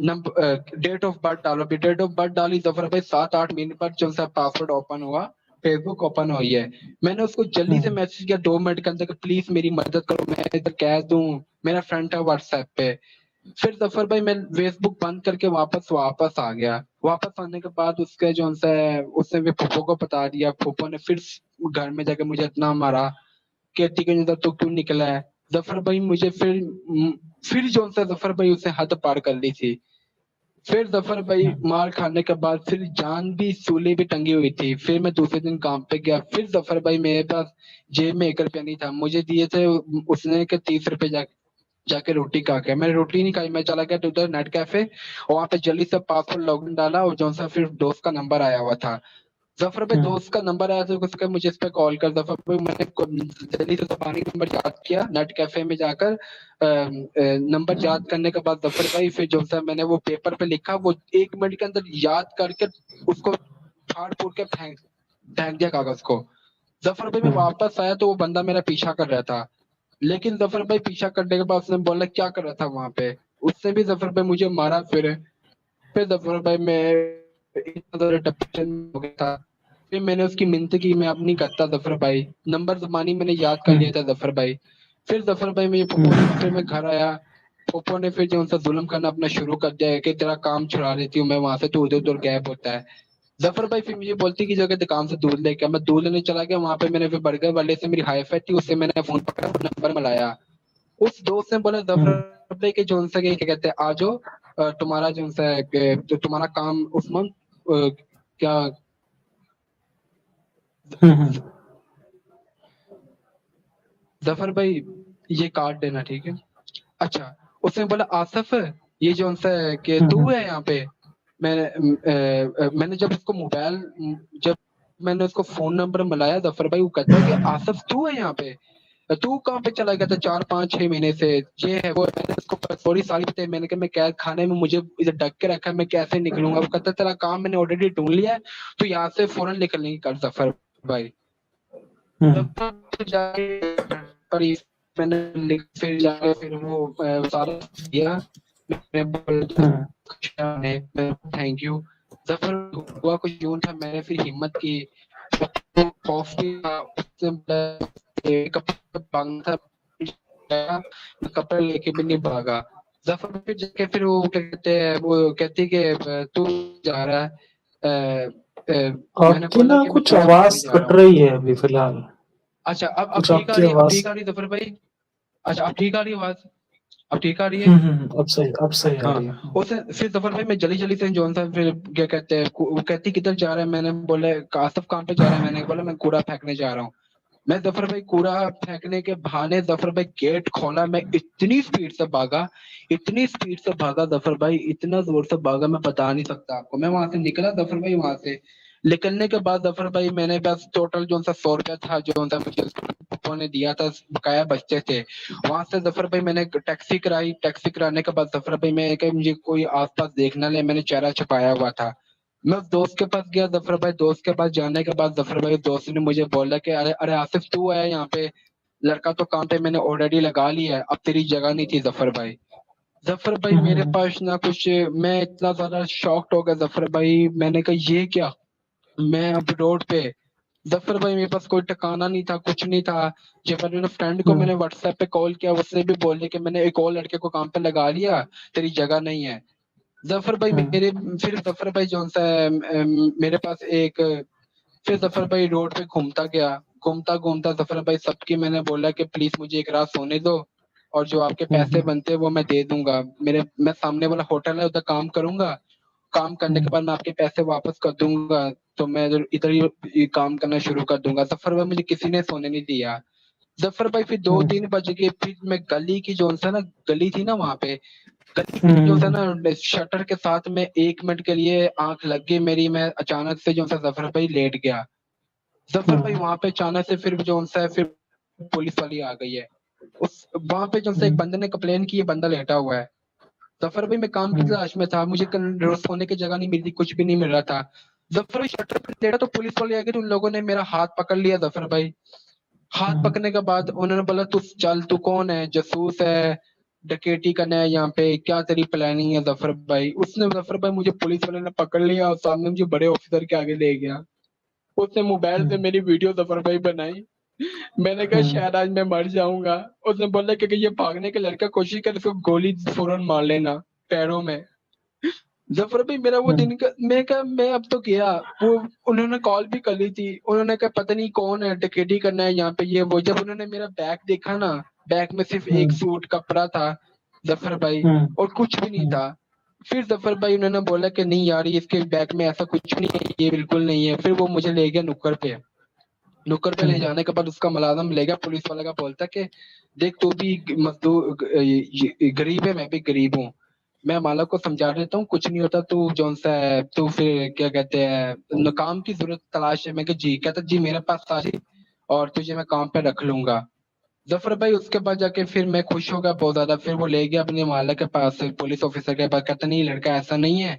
डेट ऑफ बर्थ डालो। अभी डेट ऑफ बर्थ डाली ज़फ़र भाई, 7-8 मिनट बाद जो-सा पासवर्ड ओपन हुआ, फ़ेसबुक ओपन हुई है। मैंने उसको जल्दी से हुँ, मैसेज किया 2 मिनट के अंदर कि प्लीज़ मेरी मदद करो, मैं इधर कैद हूँ, मेरा फ्रेंड है व्हाट्सएप पे। फिर ज़फ़र भाई मैं फ़ेसबुक बंद करके वापस वापस आ गया। वापस आने के बाद उसके जो-सा उसने भी फूफो को बता दिया। फूफो ने फिर घर में जाके मुझे इतना मारा, कहती कि तू क्यों निकला है? ज़फ़र भाई मुझे फिर जो-सा ज़फ़र भाई उसने हद पार कर ली थी। फिर ज़फ़र भाई हुँ, मार खाने के बाद फिर जान भी सूली भी टंगी हुई थी। फिर मैं दूसरे दिन काम पे गया। फिर ज़फ़र भाई मेरे पास जेब में ₹1 नहीं था। मुझे दिए थे उसने कि ₹30 जाके रोटी खा के। मैंने रोटी नहीं खाई, मैं चला गया उधर नेट कैफ़े और वहाँ पे जल्दी से पासवर्ड लॉगिन डाला और जो-सा फिर दोस्त का नंबर आया हुआ था। ज़फ़र भाई हुँ, दोस्त का नंबर आया तो उसने कहा मुझे इस पे कॉल कर। ज़फ़र भाई मैंने को जल्दी से ज़बानी नंबर याद किया नेट कैफ़े में जाकर नंबर याद करने के बाद ज़फ़र भाई फिर जो-सा मैंने वो पेपर पे लिखा, वो 1 मिनट के अंदर याद करके उसको फाड़-फूड़ के फेंक फेंक दिया कागज़ को। ज़फ़र भाई मैं हुँ, वापस आया तो वो बंदा मेरा पीछा कर रहा था। लेकिन ज़फ़र भाई पीछा करने के बाद उसने बोला क्या कर रहा था वहाँ पे? उसने भी ज़फ़र भाई मुझे मारा फिर ज़फ़र भाई मैं इतना ज़्यादा डिप्रेशन में हो गया था। फिर मैंने उसकी मिन्नत की, मैं अब नहीं करता ज़फ़र भाई। नंबर ज़बानी मैंने याद कर लिया हुँ, था ज़फ़र भाई। फिर ज़फ़र भाई मेरे फूफो ने फिर हुँ, मैं घर आया, फूफो ने फिर जो-सा ज़ुल्म करना अपना शुरू कर दिया है कि तेरा काम छुड़ा लेती हूँ मैं वहाँ से, तू इधर-उधर गायब होता है। ज़फ़र भाई फिर मुझे बोलती कि जाके दुकान से दूध लेके आ। मैं दूध लेने चला गया, वहाँ पे मैंने फिर बर्गर वाले से मेरी हाय-फाय थी, उससे मैंने फ़ोन पकड़ा और नंबर मिलाया। उस दोस्त ने बोला हुँ, ज़फ़र भाई कि जो-सा कि क्या कहते हैं आ जाओ, तुम्हारा जो-सा है कि जो तुम्हारा काम उस मंथ क्या हुँ, हुँ, ज़फ़र भाई ये काट देना, ठीक है? अच्छा, उसने बोला आसिफ़ ये जो-सा है कि हुँ, तू हुँ, है यहाँ पे? मैंने जब उसको जब मैंने उसको फ़ोन नंबर मिलाया ज़फ़र भाई, वो कहता है कि आसिफ़ तू है यहाँ पे? तू कहाँ पे चला गया था 4, 5, 6 महीने से? ये है, वो है। मैंने उसको स्टोरी सारी बताई। मैंने कहा मैं कैद खाने में मुझे इधर ढक के रखा है, मैं कैसे निकलूँगा? वो कहता है तेरा काम मैंने ऑलरेडी ढूँढ लिया है, तू यहाँ से फ़ौरन निकलने की कर ज़फ़र भाई। हुँ, तब तक जाके पड़ी मैंने फिर जाके फिर वो सारा दिया। मैंने बोला हुँ, थैंक यू। ज़फ़र हुआ कुछ यूँ था, मैंने फिर हिम्मत की। खौफ भी था, उससे कपड़े भागना था, मैं कपड़े लेके भी नहीं भागा। ज़फ़र फिर जाके फिर वो क्या कहते हैं, वो कहती कि तू जा रहा है? मैंने आपकी बोला ना कि मैं कुछ कूड़ा फेंकने आवाज़ जा रहा कट हूँ। रही है अभी फ़िलहाल। अच्छा, अब कुछ ठीक आ आपकी रही है? अब आवाज़ ठीक आ रही है ज़फ़र भाई? अच्छा, अब ठीक आ रही है आवाज़? अब ठीक आ रही है? हुँ, हुँ, हुँ, अब सही आ रही है। हाँ, उसे फिर ज़फ़र भाई मैं जल्दी-जल्दी से जो-सा फिर क्या कहते हैं, वो कहती किधर जा रहा है? मैंने बोला आसिफ़ कहाँ पे जा रहा है? मैंने बोला मैं कूड़ा फेंकने जा रहा हूँ। मैं ज़फ़र भाई कूड़ा फेंकने के बहाने ज़फ़र भाई गेट खोला, मैं इतनी स्पीड से भागा ज़फ़र भाई, इतना ज़ोर से भागा मैं बता नहीं सकता आपको। मैं वहाँ से निकला ज़फ़र भाई वहाँ से। निकलने के बाद ज़फ़र भाई मैंने बस टोटल जो-सा ₹100 था, जो-सा मुझे पापा ने दिया था, बकाया बचते थे। वहाँ से ज़फ़र भाई मैंने टैक्सी कराई, टैक्सी कराने के बाद ज़फ़र भाई मैंने कहा मुझे कोई आस-पास देख ना ले, मैंने चेहरा छुपाया हुआ था। मैं उस दोस्त के पास गया ज़फ़र भाई, दोस्त के पास जाने के बाद ज़फ़र भाई दोस्त ने मुझे बोला कि अरे अरे आसिफ़ तू है यहाँ पे? लड़का तो काम पे मैंने ऑलरेडी लगा लिया है, अब तेरी जगह नहीं थी ज़फ़र भाई। ज़फ़र भाई हुँ, हुँ, मेरे हुँ, पास ना कुछ, मैं इतना ज़्यादा शॉक्ड हो गया ज़फ़र भाई, मैंने कहा ये क्या? मैं अब रोड पे। ज़फ़र भाई मेरे पास कोई ठिकाना नहीं था, कुछ नहीं था। जब मैंने फ्रेंड को हुँ, मैंने व्हाट्सएप पे कॉल किया, उसने भी बोल दिया कि मैंने एक और लड़के को काम पे लगा लिया, तेरी जगह नहीं है। ज़फ़र भाई हुँ, मेरे फिर ज़फ़र भाई जो-सा है मेरे पास एक फिर ज़फ़र भाई रोड पे घूमता गया, घूमता-घूमता ज़फ़र भाई सबकी मैंने बोला कि प्लीज़ मुझे एक रात सोने दो और जो आपके हुँ, पैसे हुँ, बनते हैं वो मैं दे दूँगा। मैं सामने वाला होटल है उधर काम करूँगा, काम करने के हुँ, बाद मैं आपके पैसे वापस कर दूँगा, तो मैं इधर ही ये काम करना शुरू कर दूँगा। ज़फ़र भाई मुझे किसी ने सोने नहीं दिया। ज़फ़र भाई फिर हुँ, 2-3 बज गए, फिर मैं गली की जो-सा ना गली थी ना वहाँ पे, गली हुँ, की जो-सा हुँ, ना शटर के साथ में 1 मिनट के लिए आँख लग गई मेरी, मैं अचानक से जो-सा ज़फ़र भाई लेट गया। ज़फ़र भाई वहाँ पे अचानक से फिर जो-सा है फिर पुलिस वाली आ गई है। उस वहाँ पे जो-सा एक बंदे ने कंप्लेन की, ये बंदा लेटा हुआ है। ज़फ़र भाई मैं काम की तलाश में था, मुझे कल रोज़ सोने की जगह नहीं मिल रही, कुछ भी नहीं मिल रहा था। ज़फ़र भाई शटर पे लेटा तो पुलिस वाले आ गए, तो उन लोगों ने मेरा हाथ पकड़ लिया ज़फ़र भाई। हाथ पकड़ने के बाद उन्होंने बोला तू चल, तू कौन है? जासूस है, डकैती करना है यहाँ पे, क्या तेरी प्लानिंग है ज़फ़र भाई? उसने ज़फ़र भाई मुझे पुलिस वाले ने पकड़ लिया और सामने मुझे बड़े ऑफिसर के आगे ले गया। उसने मोबाइल पे मेरी वीडियो ज़फ़र भाई बनाई। मैंने कहा शायद आज मैं मर जाऊँगा। उसने बोला कि ये भागने का लड़का कोशिश करे इसको गोली फ़ौरन मार लेना पैरों में। ज़फ़र भाई मेरा वो दिन का मैं कहा मैं अब तो गया। वो उन्होंने कॉल भी कर ली थी। उन्होंने कहा पता नहीं कौन है, डकैती करना है यहाँ पे ये वो। जब उन्होंने मेरा बैग देखा ना, बैग में सिर्फ़ एक सूट कपड़ा था ज़फ़र भाई और कुछ भी नहीं था। फिर ज़फ़र भाई उन्होंने बोला कि नहीं यार ये इसके बैग में ऐसा कुछ नहीं है, ये बिल्कुल नहीं है। फिर वो मुझे ले गया नुक्कड़ पे। नुक्कड़ पे ले जाने के बाद उसका मुलाज़िम ले गया, पुलिस वाले का बोलता कि देख तू भी गरीब है, मैं भी गरीब हूँ। मैं मालिक को समझा देता हूँ, कुछ नहीं होता तू जौन-सा है तू फिर क्या कहते हैं न काम की ज़रूरत तलाश है। मैं कहा जी, कहता जी मेरे पास आ जी और तुझे मैं काम पे रख लूँगा। ज़फ़र भाई उसके बाद जाके फिर मैं खुश हो गया बहुत ज़्यादा, फिर वो ले गया अपने मालिक के पास, पुलिस ऑफिसर के पास, कहता नहीं लड़का ऐसा नहीं है,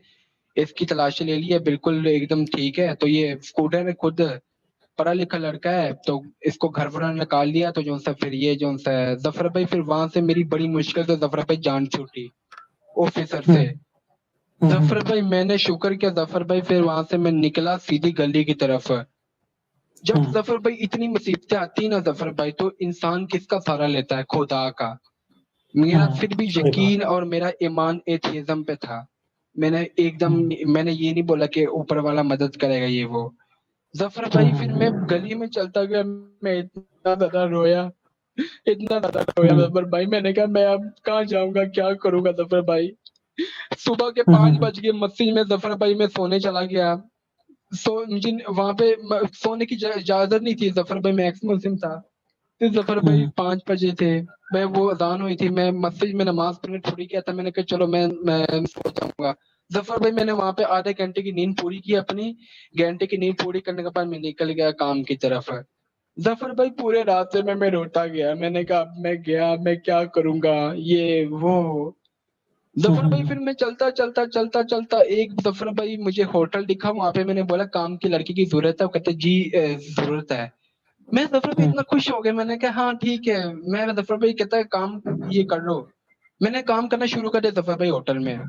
इसकी तलाशी ले ली है, बिल्कुल एकदम ठीक है। तो ये स्कूटर में खुद पढ़ा-लिखा लड़का है, तो इसको घर वालों ने निकाल लिया तो जो-सा फिर ये जो-सा है ज़फ़र भाई फिर वहाँ से मेरी बड़ी मुश्किल से ज़फ़र भाई जान छूटी, ऑफिसर से। ज़फ़र भाई मैंने शुक्र किया ज़फ़र भाई फिर वहाँ से मैं निकला सीधी गली की तरफ। जब ज़फ़र भाई इतनी मुसीबतें आती हैं ना ज़फ़र भाई तो इंसान किसका सहारा लेता है? खुदा का। मेरा फिर भी सही बात। यकीन और मेरा ईमान एथिज़्म पे था। मैंने एकदम मैंने ये नहीं बोला कि ऊपर वाला मदद करेगा ये वो। ज़फ़र भाई फिर मैं गली में चलता गया, मैं इतना ज़्यादा रोया, इतना ज़्यादा रोया ज़फ़र भाई, मैंने कहा मैं अब कहाँ जाऊँगा, क्या करूँगा ज़फ़र भाई? सुबह के 5 बज गए, मस्जिद में ज़फ़र भाई मैं सोने चला गया। जिन वहाँ पे सोने की इजाज़त नहीं थी, ज़फ़र भाई मैं एक्स मुस्लिम था। फिर ज़फ़र भाई 5 बजे थे, मैं वो अज़ान हुई थी, मैं मस्जिद में नमाज़ पढ़ने थोड़ी गया था, मैंने कहा चलो मैं सो जाऊँगा। ज़फ़र भाई मैंने वहाँ पे आधे घंटे की नींद पूरी की अपनी, घंटे की नींद पूरी करने के बाद मैं निकल गया काम की तरफ। ज़फ़र भाई पूरे रास्ते में मैं रोता गया, मैंने कहा अब मैं गया, मैं क्या करूँगा? ये वो। ज़फ़र भाई फिर मैं चलता एक ज़फ़र भाई मुझे होटल दिखा, वहाँ पे मैंने बोला काम की लड़की की ज़रूरत है, वो कहते जी ज़रूरत है। मैं ज़फ़र भाई इतना खुश हो गया, मैंने कहा हाँ ठीक है, मैं ज़फ़र भाई कहता है काम ये कर लो। मैंने काम करना शुरू कर दिया ज़फ़र भाई होटल में।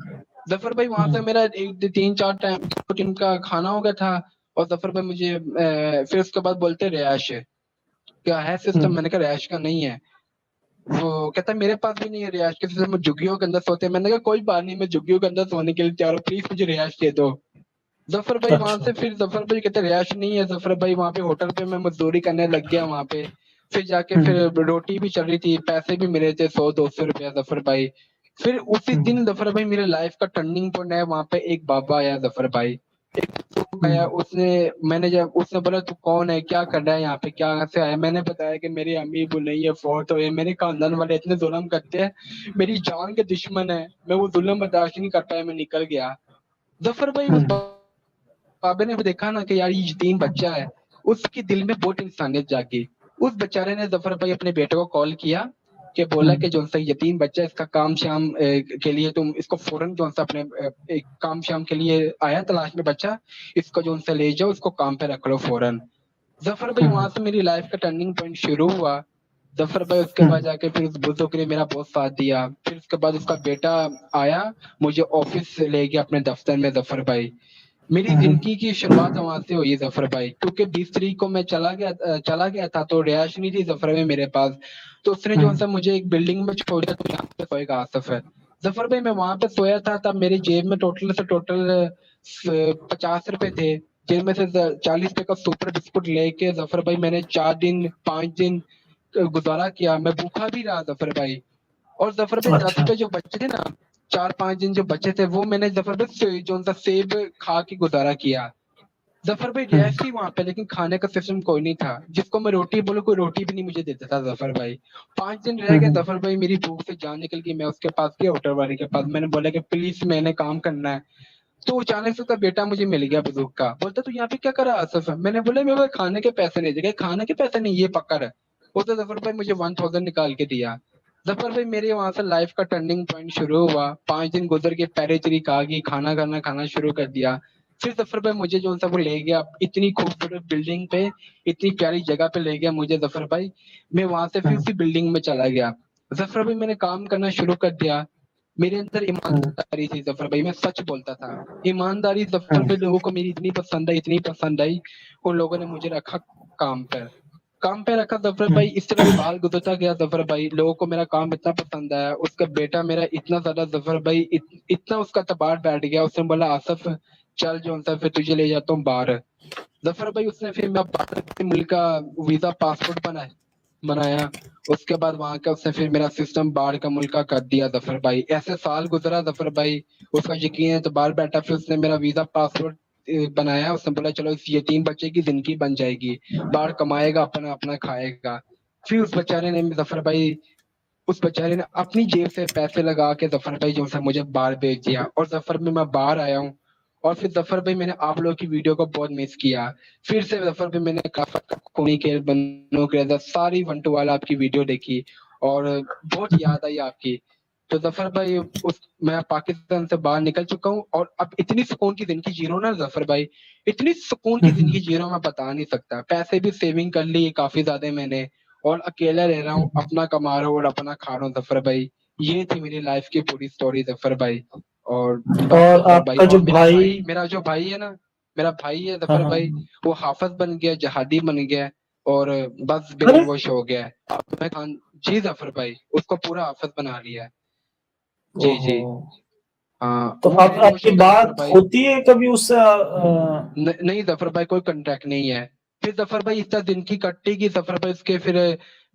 ज़फ़र भाई वहाँ से मेरा 1 3-4 टाइम 2 दिन का खाना हो गया था और ज़फ़र भाई मुझे फिर उसके बाद बोलते रिहायश है, क्या है सिस्टम? मैंने कहा रिहायश का नहीं है। वो कहता है मेरे पास भी नहीं है रिहायश के सिस्टम, झुग्गियों के अंदर सोते हैं। मैंने कहा कोई बात नहीं, मैं झुग्गियों के अंदर सोने के लिए तैयार हूँ, प्लीज़ मुझे रिहायश दे दो। ज़फ़र भाई वहाँ अच्छा। से फिर ज़फ़र भाई कहते रिहायश नहीं है, ज़फ़र भाई वहाँ पे होटल पे मैं मज़दूरी करने लग गया वहाँ पे। फिर जाके फिर रोटी भी चल रही थी, पैसे भी मिले थे 100-200 रुपया ज़फ़र भाई। फिर उसी दिन ज़फ़र भाई मेरे लाइफ़ का टर्निंग पॉइंट है, वहाँ पे एक बाबा आया ज़फ़र भाई। एक बुज़ुर्ग आया, उसने बोला तू कौन है? क्या कर रहा है यहाँ पे? कहाँ से आया? मैंने बताया कि मेरी अम्मी-अब्बू नहीं है, फ़ौत हुए, मेरे खानदान वाले इतने ज़ुल्म करते हैं, मेरी जान के दुश्मन है। मैं वो ज़ुल्म बर्दाश्त नहीं कर पाया, मैं निकल गया। ज़फ़र भाई उस बाबे ने भी देखा ना कि यार ये यतीम बच्चा है, उसके दिल में बहुत इंसानियत जागी। उस बेचारे ने ज़फ़र भाई अपने बेटे को कॉल किया कि बोला कि जो-सा यतीम बच्चा है इसका काम-शाम के लिए तुम इसको फ़ौरन जो-सा अपने एक काम-शाम के लिए आया तलाश में बच्चा, इसको जो-सा ले जाओ, इसको काम पे रख लो फ़ौरन। ज़फ़र भाई वहाँ से मेरी लाइफ़ का टर्निंग पॉइंट शुरू हुआ। ज़फ़र भाई उसके बाद जाके फिर उस बुज़ुर्ग ने मेरा बहुत साथ दिया। फिर उसके बाद उसका बेटा आया, मुझे ऑफ़िस ले गया अपने दफ़्तर में ज़फ़र भाई। मेरी ज़िंदगी की शुरुआत वहाँ से हुई है ज़फ़र भाई, क्योंकि 20 तारीख को मैं चला गया था तो रिहाइश नहीं थी ज़फ़र भाई मेरे पास। तो उसने जो-सा मुझे एक बिल्डिंग में छोड़ दिया, तो यहाँ पे सोएगा आसिफ़ है। ज़फ़र भाई मैं वहाँ पे सोया था तब मेरी जेब में टोटल से टोटल ₹50 थे, जिनमें से 40 का सुपर बिस्कुट लेके ज़फ़र भाई मैंने 4 दिन 5 दिन गुज़ारा किया। मैं भूखा भी रहा ज़फ़र भाई। और ज़फ़र भाई अच्छा। 10 जो बचे थे ना, 4-5 दिन जो बचे थे वो मैंने ज़फ़र भाई जो-सा सेब खा के गुज़ारा किया। ज़फ़र भाई रिहाइश थी वहाँ पे लेकिन खाने का सिस्टम कोई नहीं था। जिसको मैं रोटी बोलूँ कोई रोटी भी नहीं मुझे देता था ज़फ़र भाई। 5 दिन रह गए ज़फ़र भाई, मेरी भूख से जान निकल गई। मैं उसके पास गया होटल वाले के पास, मैंने बोला कि प्लीज़ मैंने काम करना है। तो अचानक से उसका बेटा मुझे मिल गया बुजुर्ग का, बोलता तू यहाँ पे क्या कर रहा है आसिफ? मैंने बोला मेरे पास खाने के पैसे नहीं थे। खाने के पैसे नहीं, ये पकड़ है। उसने जफर भाई मुझे 1000 निकाल के दिया। जफर भाई मेरे वहां से लाइफ का टर्निंग पॉइंट शुरू हुआ। 5 दिन गुजर के पैरे तरीक आ गई, खाना शुरू कर दिया। फिर जफर भाई मुझे जो सा वो ले गया इतनी खूबसूरत बिल्डिंग पे, इतनी प्यारी जगह पे ले गया मुझे जफर भाई। मैं वहां से फिर हुँ, उसी बिल्डिंग में चला गया। जफर भाई मैंने काम करना शुरू कर दिया। मेरे अंदर हुँ, ईमानदारी थी जफर भाई, मैं सच बोलता था। ईमानदारी जफर हुँ, भाई लोगों को मेरी इतनी पसंद आई। उन लोगों ने मुझे रखा काम पर। काम पे रखा जफर हुँ, भाई, इस तरह साल गुजरता गया जफर भाई। लोगों को मेरा काम इतना पसंद आया, उसका बेटा मेरा इतना ज्यादा जफर भाई इतना उसका तबार बैठ गया। उसने बोला आसफ चल जो सा फिर तुझे ले जाता हूँ बाहर। जफर भाई उसने फिर मैं बाहर के मुल्क का वीजा पासपोर्ट बनाया। उसके बाद वहां का उसने फिर मेरा सिस्टम बाहर का मुल्क का कर दिया जफर भाई। ऐसे साल गुजरा जफर भाई, उसका यकीन है तो बाहर बैठा। फिर उसने मेरा वीजा पासपोर्ट बनाया। उसने बोला चलो इस यतीम बच्चे की जिंदगी बन जाएगी, बाहर कमाएगा, अपना अपना खाएगा। फिर उस बेचारे ने जफर भाई, उस बेचारे ने अपनी जेब से पैसे लगा के जफर भाई जो सा मुझे बाहर भेज दिया। और जफर में मैं बाहर आया हूँ। और फिर जफर भाई मैंने आप लोगों की वीडियो को बहुत मिस किया। फिर से जफर भाई मैंने काफी खूनी खेल बनो के सारी 1 to वाला आपकी वीडियो देखी और बहुत हुँ, याद आई आपकी। तो जफर भाई उस मैं पाकिस्तान से बाहर निकल चुका हूँ और अब इतनी सुकून की जिंदगी जी रहा हूँ ना जफर भाई, इतनी सुकून हुँ, की हुँ, जिंदगी जी रहा हूँ मैं बता नहीं सकता। पैसे भी सेविंग कर ली काफी ज्यादा मैंने, और अकेला रह रहा हूँ, हुँ। अपना कमा रहा हूँ और अपना खा रहा हूँ जफर भाई। ये थी मेरी लाइफ की पूरी स्टोरी जफर भाई। और बस और जफर भाई, आपका जो और भाई मेरा जो भाई है ना, मेरा भाई है हाँ, जफर हाँ, भाई, हाँ। वो हाफिज बन गया, जहादी बन गया और बस अरे! ब्रेन वॉश हो गया है। अब मैं खान जी जफर भाई, उसको पूरा हाफिज बना लिया है। जी ओहो! जी। हाँ तो वो आप ब्रेन वॉश आपकी हो गया जफर बात भाई। होती है कभी उससे नहीं जफर भाई कोई कांटेक्ट नहीं है। फिर जफर भाई इतना दिन की कट्टी की जफर भाई, उसके फिर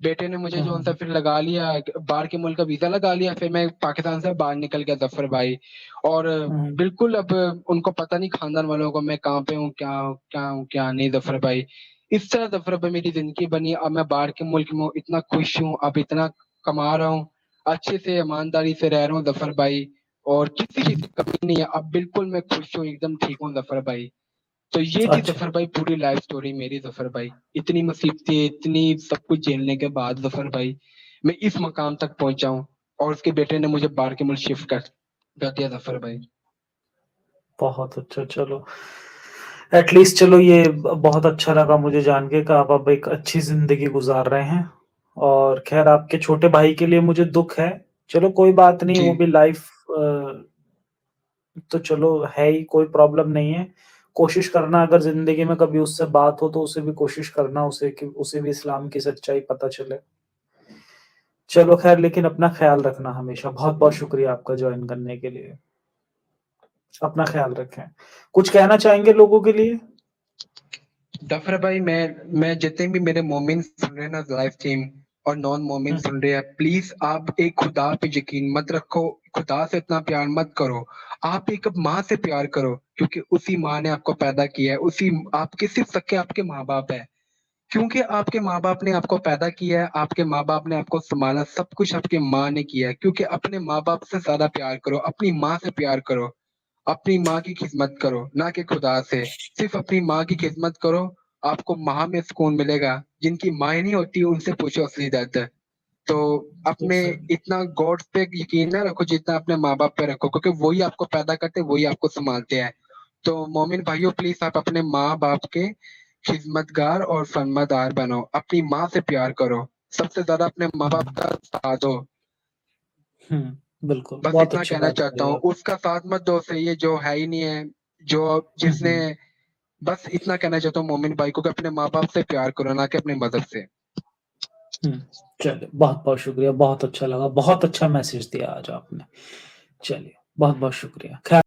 बेटे ने मुझे हाँ, जो सा हाँ, फिर लगा लिया, बाहर के मुल्क का वीजा लगा लिया। फिर मैं पाकिस्तान से बाहर निकल गया जफर भाई। और हाँ, बिल्कुल अब उनको पता नहीं खानदान वालों को मैं कहाँ पे हूँ, क्या हूँ क्या नहीं जफर भाई। इस तरह जफर भाई मेरी जिंदगी बनी। अब मैं बाहर के मुल्क में हूँ, इतना खुश हूँ, अब इतना कमा रहा हूँ, अच्छे से ईमानदारी से रह रहा हूँ जफर भाई। और किसी चीज की कमी नहीं है, अब बिल्कुल मैं खुश हूँ, एकदम ठीक हूँ जफर भाई। तो ये थी अच्छा। जफर भाई पूरी लाइफ स्टोरी मेरी जफर भाई। इतनी मुसीबतें, इतनी सब कुछ झेलने के बाद जफर भाई मैं इस मकाम तक पहुंचा हूँ। और उसके बेटे ने मुझे बाहर के मुल्क शिफ्ट कर दिया जफर भाई। बहुत अच्छा, चलो एटलीस्ट चलो ये बहुत अच्छा लगा मुझे जान के कि आप अब एक अच्छी ज़िंदगी गुज़ार रहे हैं और ख़ैर आपके छोटे भाई के लिए मुझे दुःख है। चलो कोई बात नहीं, जी वो भी लाइफ़ तो चलो है ही, कोई प्रॉब्लम नहीं है। कोशिश करना अगर ज़िंदगी में कभी उससे बात हो तो उसे भी कोशिश करना उसे कि उसे भी इस्लाम की सच्चाई पता चले। चलो ख़ैर लेकिन अपना ख़्याल रखना हमेशा। बहुत-बहुत शुक्रिया आपका जॉइन करने के लिए। अपना ख़्याल रखें। कुछ कहना चाहेंगे लोगों के लिए? जफर भाई मैं जितने भी मेरे मोमिन सुन रहे हैं ना लाइव स्ट्रीम, और नॉन मोमिन हुँ, सुन रहे हैं, प्लीज आप एक खुदा पे यकीन मत रखो। खुदा से इतना प्यार मत करो। आप एक माँ से प्यार करो, क्योंकि उसी माँ ने आपको पैदा किया है। उसी आपके सिर्फ सके आपके माँ बाप है। क्योंकि आपके माँ बाप ने आपको पैदा किया है, आपके माँ बाप ने आपको संभाला, सब कुछ आपके माँ ने किया है। क्योंकि अपने माँ बाप से ज्यादा प्यार करो, अपनी माँ से प्यार करो, अपनी माँ की खिदमत करो, ना कि खुदा से। सिर्फ अपनी माँ की खिदमत करो, आपको माँ में सुकून मिलेगा। जिनकी माँ नहीं होती उनसे पूछो असली दर्द। तो अपने एग्ज़ैक्टली। इतना गॉड पे यकीन ना रखो जितना अपने माँ बाप पे रखो, क्योंकि वही आपको पैदा करते हैं, वही आपको संभालते हैं। तो मोमिन भाइयों प्लीज आप अपने माँ बाप के खिदमतगार और फरमादार बनो, अपनी माँ से प्यार करो, सबसे ज्यादा अपने माँ बाप हुँ, का साथ दो। हुँ, बिल्कुल, बस बहुत इतना अच्छी कहना बात चाहता कही हूँ, आप। उसका साथ मत दो सही है जो है ही नहीं है, जो हुँ, जिसने। हुँ, बस इतना कहना चाहता हूँ मोमिन भाई को कि अपने माँ बाप से प्यार करो, ना कि अपने मदद से। हुँ, चलिए बहुत-बहुत शुक्रिया, बहुत अच्छा लगा, बहुत अच्छा मैसेज दिया आज आपने। चलिए, बहुत-बहुत शुक्रिया। ख़ैर